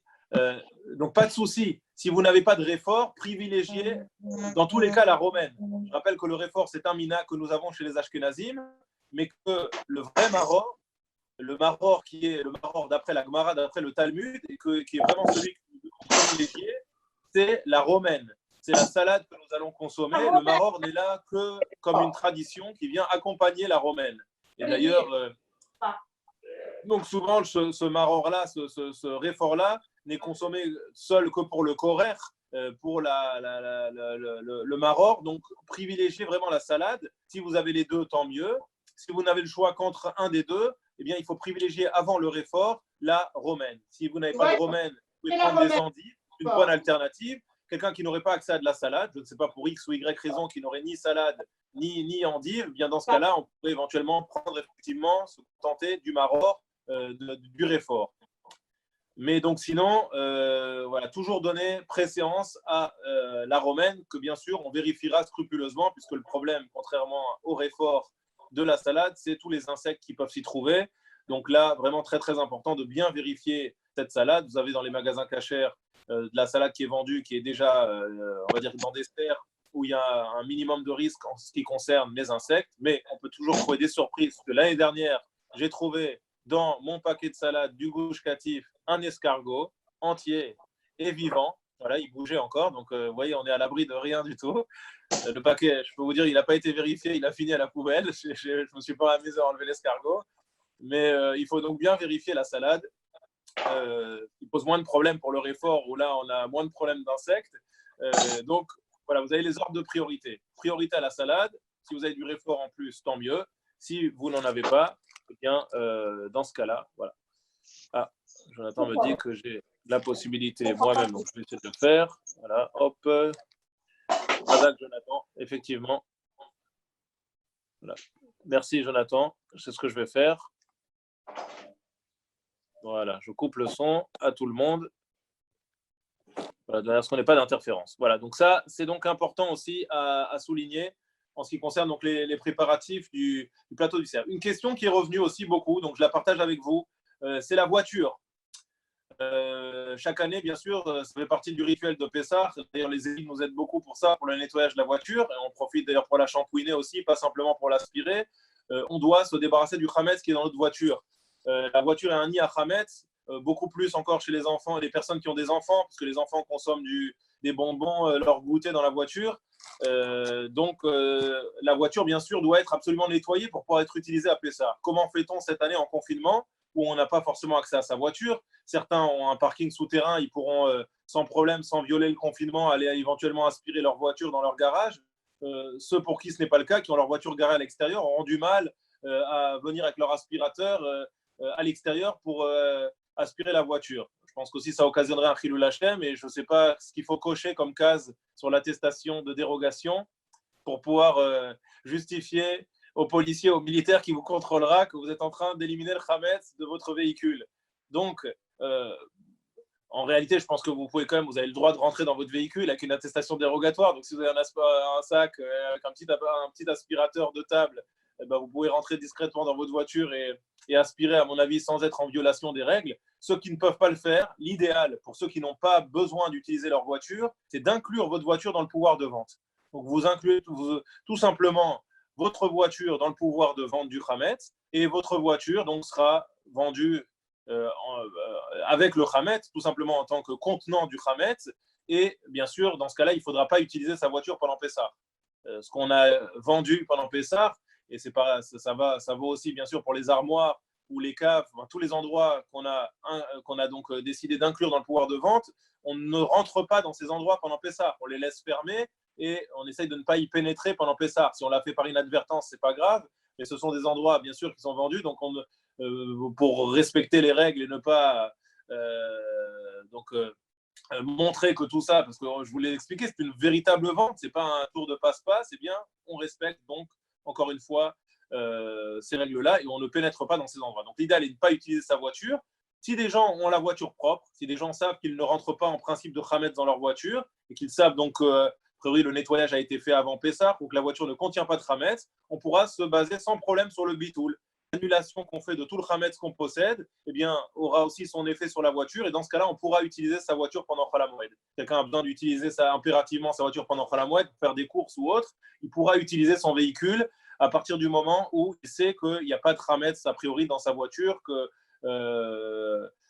Donc, pas de souci. Si vous n'avez pas de réfort, privilégiez dans tous les cas la romaine. Je rappelle que le réfort, c'est un mina que nous avons chez les Ashkenazim, mais que le vrai maror, le maror qui est le maror d'après la Gemara, d'après le Talmud, et qui est vraiment celui que nous devons privilégier, c'est la romaine. C'est la salade que nous allons consommer. Le maror n'est là que comme une tradition qui vient accompagner la romaine. Et d'ailleurs, donc souvent, ce maror-là, ce réfort-là, n'est consommé seul que pour le korer, pour le maror. Donc, privilégiez vraiment la salade. Si vous avez les deux, tant mieux. Si vous n'avez le choix qu'entre un des deux, eh bien, il faut privilégier avant le réfort la romaine. Si vous n'avez pas de romaine, vous pouvez prendre des endives, une bonne alternative. Quelqu'un qui n'aurait pas accès à de la salade, je ne sais pas pour X ou Y raison, qui n'aurait ni salade ni endive, bien dans ce cas-là, on pourrait éventuellement prendre effectivement, se contenter du maror, du réfort. Mais donc sinon, voilà, toujours donner préséance à la romaine, que bien sûr on vérifiera scrupuleusement, puisque le problème, contrairement au réfort de la salade, c'est tous les insectes qui peuvent s'y trouver. Donc là, vraiment très très important de bien vérifier cette salade. Vous avez dans les magasins cachers de la salade qui est vendue, qui est déjà, on va dire, dans des serres où il y a un minimum de risque en ce qui concerne les insectes, mais on peut toujours trouver des surprises. Parce que l'année dernière, j'ai trouvé dans mon paquet de salade du Gush Katif un escargot entier et vivant. Voilà, il bougeait encore. Donc, vous voyez, on est à l'abri de rien du tout. Le paquet, je peux vous dire, il n'a pas été vérifié. Il a fini à la poubelle. Je ne me suis pas amusé à enlever l'escargot. Mais il faut donc bien vérifier la salade. Il pose moins de problèmes pour le réfort, où là, on a moins de problèmes d'insectes. Donc, voilà, vous avez les ordres de priorité. Priorité à la salade. Si vous avez du réfort en plus, tant mieux. Si vous n'en avez pas, eh bien, dans ce cas-là, voilà. Ah, Jonathan me dit que j'ai la possibilité moi-même, donc je vais essayer de le faire. Voilà, hop. Voilà, Jonathan, effectivement. Voilà. Merci, Jonathan. C'est ce que je vais faire. Voilà, je coupe le son à tout le monde. Voilà, de manière à ce qu'on n'ait pas d'interférence. Voilà, donc ça, c'est donc important aussi à souligner en ce qui concerne donc les préparatifs du plateau du cerf. Une question qui est revenue aussi beaucoup, donc je la partage avec vous, c'est la voiture. Chaque année, bien sûr, ça fait partie du rituel de Pessah. D'ailleurs, les élites nous aident beaucoup pour ça, pour le nettoyage de la voiture. Et on profite d'ailleurs pour la shampouiner aussi, pas simplement pour l'aspirer. On doit se débarrasser du chametz qui est dans notre voiture. La voiture est un nid à chametz, beaucoup plus encore chez les enfants et les personnes qui ont des enfants, parce que les enfants consomment des bonbons, leur goûter dans la voiture. Donc, la voiture, bien sûr, doit être absolument nettoyée pour pouvoir être utilisée à Pessah. Comment fait-on cette année en confinement, où on n'a pas forcément accès à sa voiture? Certains ont un parking souterrain, ils pourront sans problème, sans violer le confinement, aller éventuellement aspirer leur voiture dans leur garage. Ceux pour qui ce n'est pas le cas, qui ont leur voiture garée à l'extérieur, auront du mal à venir avec leur aspirateur à l'extérieur pour aspirer la voiture. Je pense qu'aussi ça occasionnerait un chilul Hashem, et je ne sais pas ce qu'il faut cocher comme case sur l'attestation de dérogation pour pouvoir justifier aux policiers, aux militaires qui vous contrôlera que vous êtes en train d'éliminer le chametz de votre véhicule. Donc, en réalité, je pense que vous pouvez quand même, vous avez le droit de rentrer dans votre véhicule avec une attestation dérogatoire. Donc, si vous avez un sac avec un petit aspirateur de table, eh ben, vous pouvez rentrer discrètement dans votre voiture et aspirer, à mon avis, sans être en violation des règles. Ceux qui ne peuvent pas le faire, l'idéal pour ceux qui n'ont pas besoin d'utiliser leur voiture, c'est d'inclure votre voiture dans le pouvoir de vente. Donc, vous incluez tout simplement votre voiture dans le pouvoir de vente du chametz, et votre voiture donc sera vendue avec le chametz, tout simplement en tant que contenant du chametz. Et bien sûr, dans ce cas-là, il ne faudra pas utiliser sa voiture pendant Pessah. Ce qu'on a vendu pendant Pessah, et ça vaut aussi bien sûr pour les armoires ou les caves, tous les endroits qu'on a donc décidé d'inclure dans le pouvoir de vente, on ne rentre pas dans ces endroits pendant Pessah. On les laisse fermés et on essaye de ne pas y pénétrer pendant Pessah. Si on l'a fait par inadvertance, c'est pas grave, mais ce sont des endroits bien sûr qui sont vendus, donc pour respecter les règles et ne pas montrer que tout ça, parce que je vous l'ai expliqué, c'est une véritable vente, c'est pas un tour de passe-passe, eh bien on respecte donc encore une fois ces règles-là, et on ne pénètre pas dans ces endroits. Donc l'idéal est de ne pas utiliser sa voiture. Si des gens ont la voiture propre, si des gens savent qu'ils ne rentrent pas en principe de Khametz dans leur voiture et qu'ils savent donc a priori le nettoyage a été fait avant Pessah ou que la voiture ne contient pas de Khametz, on pourra se baser sans problème sur le bitoul. L'annulation qu'on fait de tout le Khametz qu'on possède eh bien, aura aussi son effet sur la voiture et dans ce cas-là, on pourra utiliser sa voiture pendant Chol HaMoed. Quelqu'un a besoin d'utiliser impérativement sa voiture pendant Chol HaMoed pour faire des courses ou autre, il pourra utiliser son véhicule à partir du moment où il sait qu'il n'y a pas de Khametz a priori dans sa voiture, que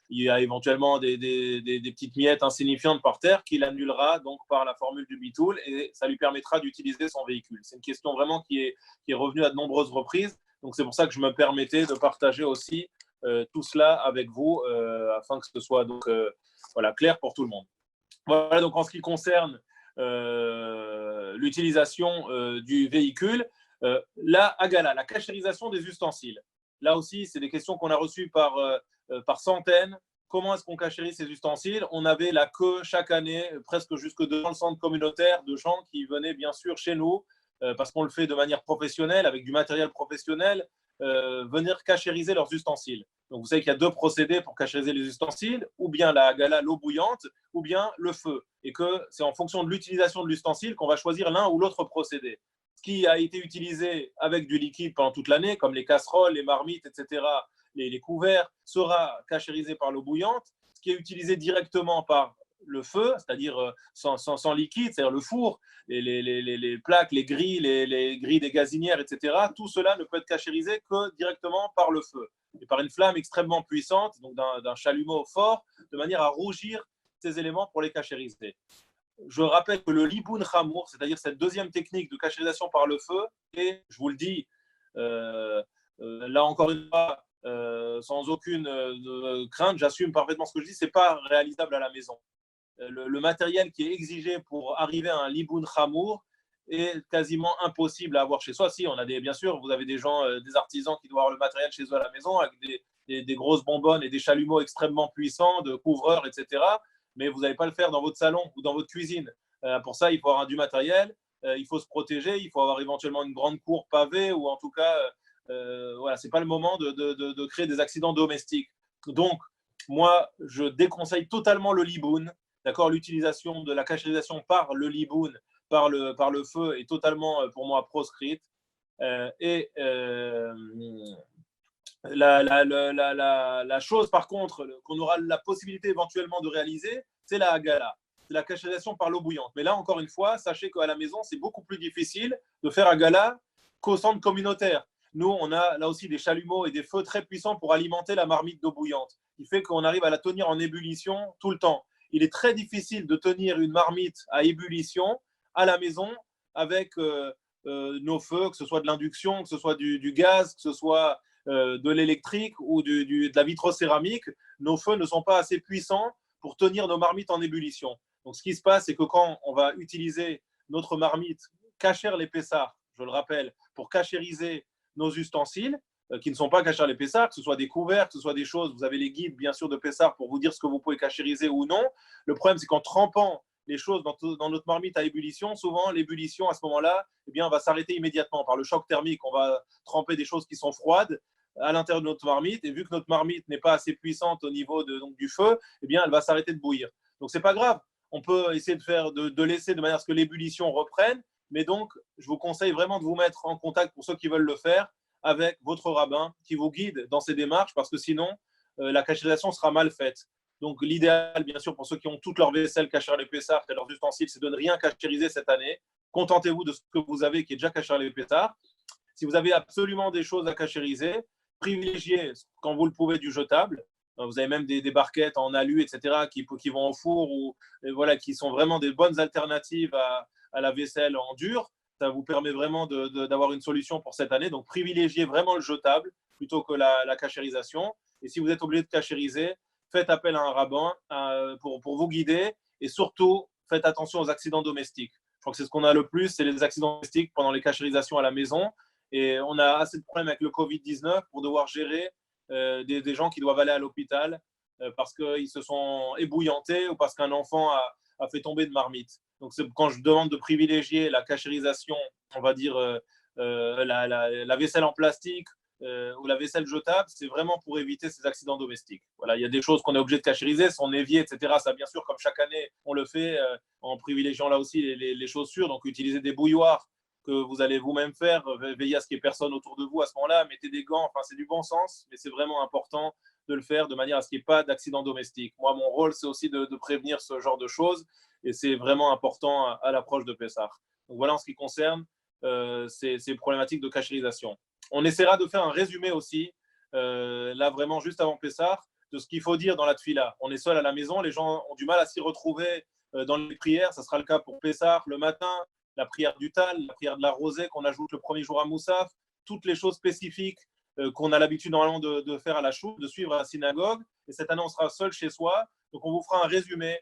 il y a éventuellement des petites miettes insignifiantes par terre qu'il annulera donc par la formule du bitoul et ça lui permettra d'utiliser son véhicule. C'est une question vraiment qui est revenue à de nombreuses reprises. Donc c'est pour ça que je me permettais de partager aussi tout cela avec vous afin que ce soit donc voilà, clair pour tout le monde. Voilà donc en ce qui concerne l'utilisation du véhicule, la hagala, la cachérisation des ustensiles. Là aussi, c'est des questions qu'on a reçues par centaines. Comment est-ce qu'on cachérise ces ustensiles? On avait la queue chaque année, presque jusque devant le centre communautaire, de gens qui venaient bien sûr chez nous, parce qu'on le fait de manière professionnelle, avec du matériel professionnel, venir cachériser leurs ustensiles. Donc vous savez qu'il y a deux procédés pour cachériser les ustensiles, ou bien la hagala, l'eau bouillante, ou bien le feu. Et que c'est en fonction de l'utilisation de l'ustensile qu'on va choisir l'un ou l'autre procédé. Ce qui a été utilisé avec du liquide pendant toute l'année, comme les casseroles, les marmites, etc., les couverts, sera cachérisé par l'eau bouillante. Ce qui est utilisé directement par le feu, c'est-à-dire sans liquide, c'est-à-dire le four, les plaques, les grilles des gazinières, etc., tout cela ne peut être cachérisé que directement par le feu et par une flamme extrêmement puissante, donc d'un chalumeau fort, de manière à rougir ces éléments pour les cachériser. Je rappelle que le liboun chamour, c'est-à-dire cette deuxième technique de cachérisation par le feu, et je vous le dis, là encore une fois, sans aucune crainte, j'assume parfaitement ce que je dis, ce n'est pas réalisable à la maison. Le matériel qui est exigé pour arriver à un liboun chamour est quasiment impossible à avoir chez soi. Si, on a bien sûr, vous avez des gens, des artisans qui doivent avoir le matériel chez eux à la maison avec des grosses bonbonnes et des chalumeaux extrêmement puissants, de couvreurs, etc. Mais vous n'allez pas le faire dans votre salon ou dans votre cuisine. Pour ça, il faut avoir du matériel, il faut se protéger, il faut avoir éventuellement une grande cour pavée ou en tout cas, voilà, ce n'est pas le moment de créer des accidents domestiques. Donc, moi, je déconseille totalement le liboun. D'accord, l'utilisation de la cachérisation par le liboun, par le feu, est totalement pour moi proscrite. La chose, par contre, qu'on aura la possibilité éventuellement de réaliser, c'est la hagala, c'est la cachérisation par l'eau bouillante. Mais là, encore une fois, sachez qu'à la maison, c'est beaucoup plus difficile de faire hagala qu'au centre communautaire. Nous, on a là aussi des chalumeaux et des feux très puissants pour alimenter la marmite d'eau bouillante, qui fait qu'on arrive à la tenir en ébullition tout le temps. Il est très difficile de tenir une marmite à ébullition à la maison avec nos feux, que ce soit de l'induction, que ce soit du gaz, que ce soit de l'électrique ou de la vitrocéramique. Nos feux ne sont pas assez puissants pour tenir nos marmites en ébullition. Donc, ce qui se passe, c'est que quand on va utiliser notre marmite, cachère les pessards, je le rappelle, pour cachériser nos ustensiles, qui ne sont pas cachères les pessards, que ce soit des couverts, que ce soit des choses, vous avez les guides bien sûr de pessards pour vous dire ce que vous pouvez cachériser ou non. Le problème, c'est qu'en trempant les choses dans notre marmite à ébullition, souvent l'ébullition à ce moment-là, eh bien, va s'arrêter immédiatement par le choc thermique. On va tremper des choses qui sont froides à l'intérieur de notre marmite, et vu que notre marmite n'est pas assez puissante au niveau donc, du feu, eh bien, elle va s'arrêter de bouillir. Donc, c'est pas grave. On peut essayer de laisser de manière à ce que l'ébullition reprenne, mais donc, je vous conseille vraiment de vous mettre en contact, pour ceux qui veulent le faire, avec votre rabbin qui vous guide dans ces démarches, parce que sinon, la cachérisation sera mal faite. Donc, l'idéal, bien sûr, pour ceux qui ont toute leur vaisselle cachère les pessards et leurs ustensiles, c'est de ne rien cachériser cette année. Contentez-vous de ce que vous avez qui est déjà cachère les pessards. Si vous avez absolument des choses à cachériser, privilégiez, quand vous le pouvez, du jetable. Vous avez même des barquettes en alu, etc., qui vont au four ou voilà, qui sont vraiment des bonnes alternatives à la vaisselle en dur. Ça vous permet vraiment d'avoir une solution pour cette année. Donc, privilégiez vraiment le jetable plutôt que la cachérisation. Et si vous êtes obligé de cachériser, faites appel à un rabbin pour vous guider. Et surtout, faites attention aux accidents domestiques. Je crois que c'est ce qu'on a le plus, c'est les accidents domestiques pendant les cachérisations à la maison. Et on a assez de problèmes avec le Covid-19 pour devoir gérer des gens qui doivent aller à l'hôpital parce qu'ils se sont ébouillantés ou parce qu'un enfant a fait tomber de marmite. Donc, quand je demande de privilégier la cachérisation, on va dire la vaisselle en plastique ou la vaisselle jetable, c'est vraiment pour éviter ces accidents domestiques. Voilà, il y a des choses qu'on est obligé de cachériser, son évier, etc. Ça, bien sûr, comme chaque année, on le fait en privilégiant là aussi les chaussures. Donc, utiliser des bouilloires que vous allez vous-même faire, veillez à ce qu'il n'y ait personne autour de vous à ce moment-là, mettez des gants, enfin, c'est du bon sens, mais c'est vraiment important de le faire de manière à ce qu'il n'y ait pas d'accident domestique. Moi, mon rôle, c'est aussi de prévenir ce genre de choses, et c'est vraiment important à l'approche de Pessah. Donc voilà en ce qui concerne ces problématiques de cachérisation. On essaiera de faire un résumé aussi, là vraiment juste avant Pessah, de ce qu'il faut dire dans la tfila. On est seul à la maison, les gens ont du mal à s'y retrouver dans les prières, ça sera le cas pour Pessah le matin, la prière du Tal, la prière de la rosée qu'on ajoute le premier jour à Moussaf, toutes les choses spécifiques qu'on a l'habitude normalement de faire à la choule, de suivre à la synagogue. Et cette année, on sera seul chez soi. Donc, on vous fera un résumé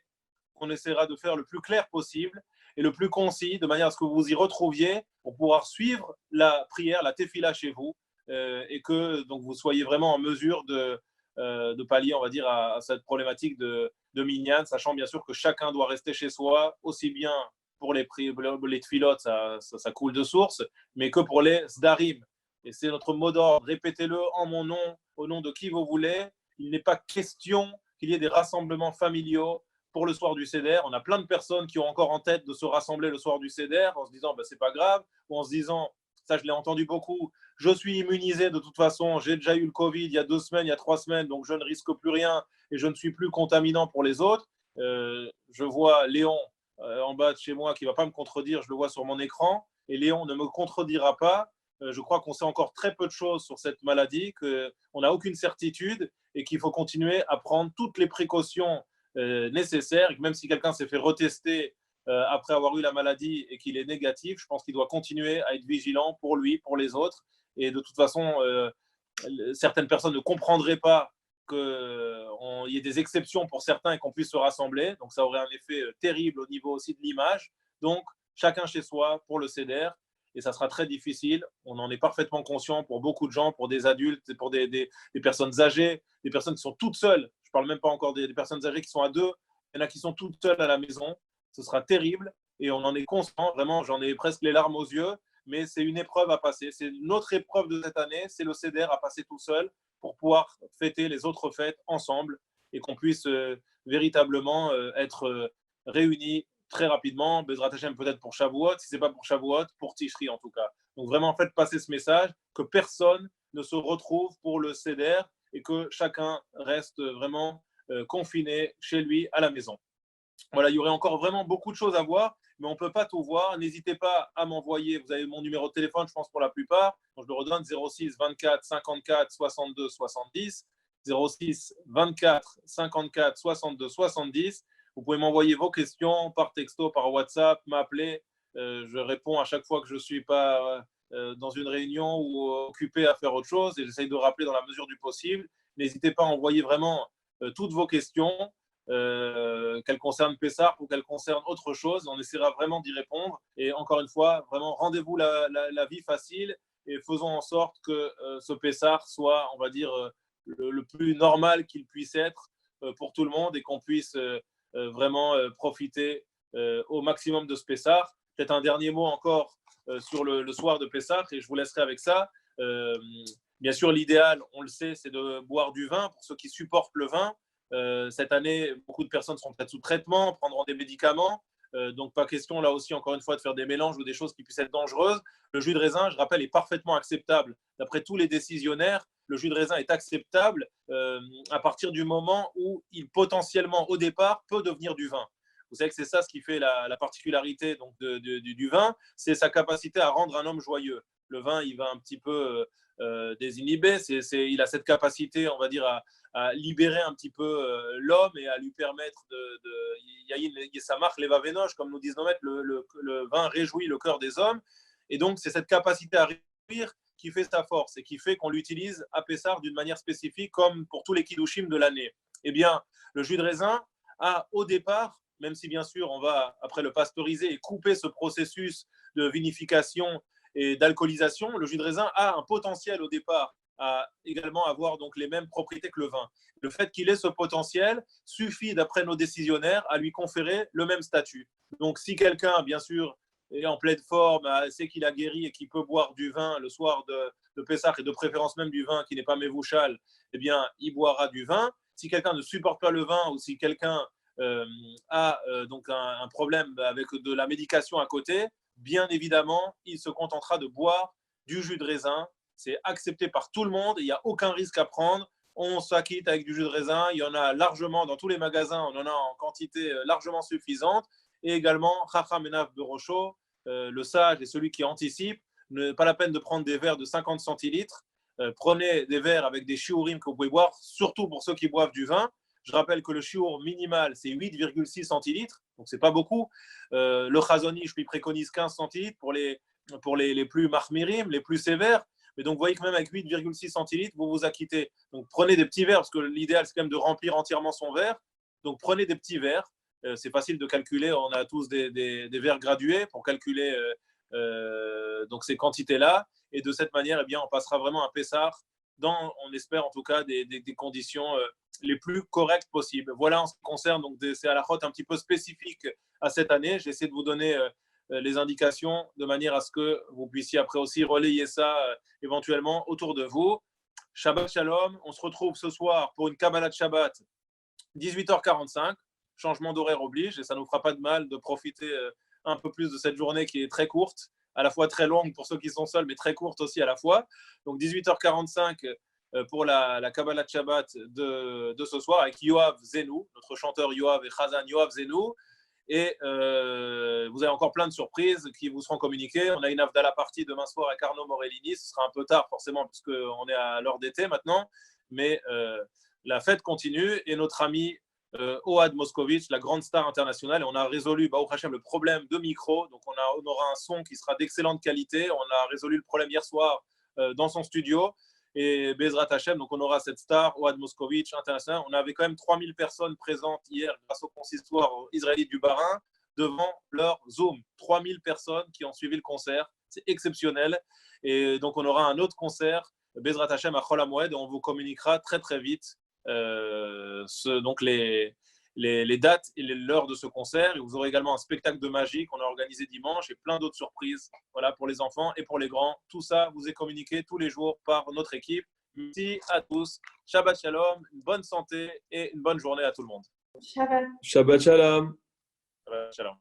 qu'on essaiera de faire le plus clair possible et le plus concis, de manière à ce que vous vous y retrouviez pour pouvoir suivre la prière, la tefila chez vous, et que donc, vous soyez vraiment en mesure de pallier, on va dire, à cette problématique de minyan, sachant bien sûr que chacun doit rester chez soi, aussi bien pour les tfilotes, ça coule de source, mais que pour les sdarim. Et c'est notre mot d'ordre, répétez-le en mon nom, au nom de qui vous voulez. Il n'est pas question qu'il y ait des rassemblements familiaux pour le soir du Seder. On a plein de personnes qui ont encore en tête de se rassembler le soir du Seder en se disant bah, c'est pas grave, ou en se disant, ça je l'ai entendu beaucoup, je suis immunisé de toute façon, j'ai déjà eu le Covid il y a 2 semaines, il y a 3 semaines, donc je ne risque plus rien et je ne suis plus contaminant pour les autres. Je vois Léon en bas de chez moi qui ne va pas me contredire, je le vois sur mon écran, et Léon ne me contredira pas. Je crois qu'on sait encore très peu de choses sur cette maladie, qu'on n'a aucune certitude et qu'il faut continuer à prendre toutes les précautions nécessaires. Et que même si quelqu'un s'est fait retester après avoir eu la maladie et qu'il est négatif, je pense qu'il doit continuer à être vigilant pour lui, pour les autres. Et de toute façon, certaines personnes ne comprendraient pas qu'il y ait des exceptions pour certains et qu'on puisse se rassembler. Donc, ça aurait un effet terrible au niveau aussi de l'image. Donc, chacun chez soi pour le CEDER. Et ça sera très difficile. On en est parfaitement conscient pour beaucoup de gens, pour des adultes, pour des personnes âgées, des personnes qui sont toutes seules. Je ne parle même pas encore des personnes âgées qui sont à deux. Il y en a qui sont toutes seules à la maison. Ce sera terrible et on en est conscient. Vraiment, j'en ai presque les larmes aux yeux. Mais c'est une épreuve à passer. C'est notre épreuve de cette année. C'est le CEDER à passer tout seul pour pouvoir fêter les autres fêtes ensemble et qu'on puisse véritablement être réunis très rapidement. Bezrat Hashem peut-être pour Shavuot, si ce n'est pas pour Shavuot, pour Tishri en tout cas. Donc vraiment, faites passer ce message que personne ne se retrouve pour le CEDER et que chacun reste vraiment confiné chez lui à la maison. Voilà, il y aurait encore vraiment beaucoup de choses à voir, mais on ne peut pas tout voir. N'hésitez pas à m'envoyer, vous avez mon numéro de téléphone, je pense pour la plupart, donc je le redonne, 06 24 54 62 70, 06 24 54 62 70. Vous pouvez m'envoyer vos questions par texto, par WhatsApp, m'appeler. Je réponds à chaque fois que je ne suis pas dans une réunion ou occupé à faire autre chose et j'essaye de rappeler dans la mesure du possible. N'hésitez pas à envoyer vraiment toutes vos questions. Qu'elle concerne Pessah ou qu'elle concerne autre chose, on essaiera vraiment d'y répondre. Et encore une fois, vraiment, rendez-vous la vie facile et faisons en sorte que ce Pessah soit, on va dire, le plus normal qu'il puisse être pour tout le monde et qu'on puisse vraiment profiter au maximum de ce Pessah. Peut-être un dernier mot encore sur le soir de Pessah et je vous laisserai avec ça. Bien sûr, l'idéal, on le sait, c'est de boire du vin pour ceux qui supportent le vin. Cette année, beaucoup de personnes seront peut-être sous traitement, prendront des médicaments. Donc, pas question, là aussi, encore une fois, de faire des mélanges ou des choses qui puissent être dangereuses. Le jus de raisin, je rappelle, est parfaitement acceptable. D'après tous les décisionnaires, le jus de raisin est acceptable à partir du moment où il, potentiellement, au départ, peut devenir du vin. Vous savez que c'est ça ce qui fait la particularité donc, du vin, c'est sa capacité à rendre un homme joyeux. Le vin, il va un petit peu désinhiber. Il a cette capacité, on va dire, à libérer un petit peu l'homme et à lui permettre ça marque les vavenoches, comme nous disent nos maîtres, le vin réjouit le cœur des hommes. Et donc, c'est cette capacité à réjouir qui fait sa force et qui fait qu'on l'utilise à Pessah d'une manière spécifique, comme pour tous les kiddushim de l'année. Eh bien, le jus de raisin a au départ, même si bien sûr on va après le pasteuriser et couper ce processus de vinification et d'alcoolisation, le jus de raisin a un potentiel au départ à également avoir donc les mêmes propriétés que le vin. Le fait qu'il ait ce potentiel suffit, d'après nos décisionnaires, à lui conférer le même statut. Donc, si quelqu'un, bien sûr, est en pleine forme, sait qu'il a guéri et qu'il peut boire du vin le soir de Pessah et de préférence même du vin qui n'est pas mévouchal, eh bien, il boira du vin. Si quelqu'un ne supporte pas le vin ou si quelqu'un a donc un problème avec de la médication à côté, bien évidemment, il se contentera de boire du jus de raisin. C'est accepté par tout le monde, il n'y a aucun risque à prendre. On s'acquitte avec du jus de raisin, il y en a largement dans tous les magasins, on en a en quantité largement suffisante. Et également, Chacham Menav Berocho, le sage et celui qui anticipe, pas la peine de prendre des verres de 50 centilitres. Prenez des verres avec des shiurim que vous pouvez boire, surtout pour ceux qui boivent du vin. Je rappelle que le shiur minimal, c'est 8,6 centilitres, donc ce n'est pas beaucoup. Le Chazon Ish lui préconise 15 centilitres pour les plus mahmirim, les plus sévères. Mais donc, vous voyez que même avec 8,6 centilitres, vous vous acquittez. Donc, prenez des petits verres, parce que l'idéal, c'est quand même de remplir entièrement son verre. Donc, prenez des petits verres. C'est facile de calculer. On a tous des verres gradués pour calculer donc ces quantités-là. Et de cette manière, eh bien, on passera vraiment un Pessah on espère en tout cas, des conditions les plus correctes possibles. Voilà en ce qui concerne donc, ces halakhot un petit peu spécifiques à cette année. J'essaie de vous donner les indications de manière à ce que vous puissiez après aussi relayer ça éventuellement autour de vous. Shabbat Shalom. On se retrouve ce soir pour une Kabbalat Shabbat, 18h45. Changement d'horaire oblige et ça ne nous fera pas de mal de profiter un peu plus de cette journée qui est très courte, à la fois très longue pour ceux qui sont seuls, mais très courte aussi à la fois. Donc 18h45 pour la Kabbalat Shabbat de ce soir avec Yoav Zenou, notre chanteur Yoav et Chazan Yoav Zenou. Et vous avez encore plein de surprises qui vous seront communiquées. On a une Avdala partie demain soir avec Arnaud Morellini. Ce sera un peu tard forcément puisqu'on est à l'heure d'été maintenant. Mais la fête continue et notre ami Ohad Moscovitch, la grande star internationale. Et on a résolu, Baruch Hashem, le problème de micro. Donc, on aura un son qui sera d'excellente qualité. On a résolu le problème hier soir dans son studio. Et Bezrat Hashem, donc on aura cette star, Ohad Moscovitch, international. On avait quand même 3000 personnes présentes hier grâce au consistoire israélite du Bas-Rhin devant leur Zoom. 3000 personnes qui ont suivi le concert. C'est exceptionnel. Et donc, on aura un autre concert, Bezrat Hashem, à Chol HaMoed, et on vous communiquera très, très vite donc les dates et l'heure de ce concert. Et vous aurez également un spectacle de magie qu'on a organisé dimanche et plein d'autres surprises voilà, pour les enfants et pour les grands. Tout ça vous est communiqué tous les jours par notre équipe. Merci à tous. Shabbat Shalom, une bonne santé et une bonne journée à tout le monde. Shabbat. Shabbat Shalom. Shabbat Shalom.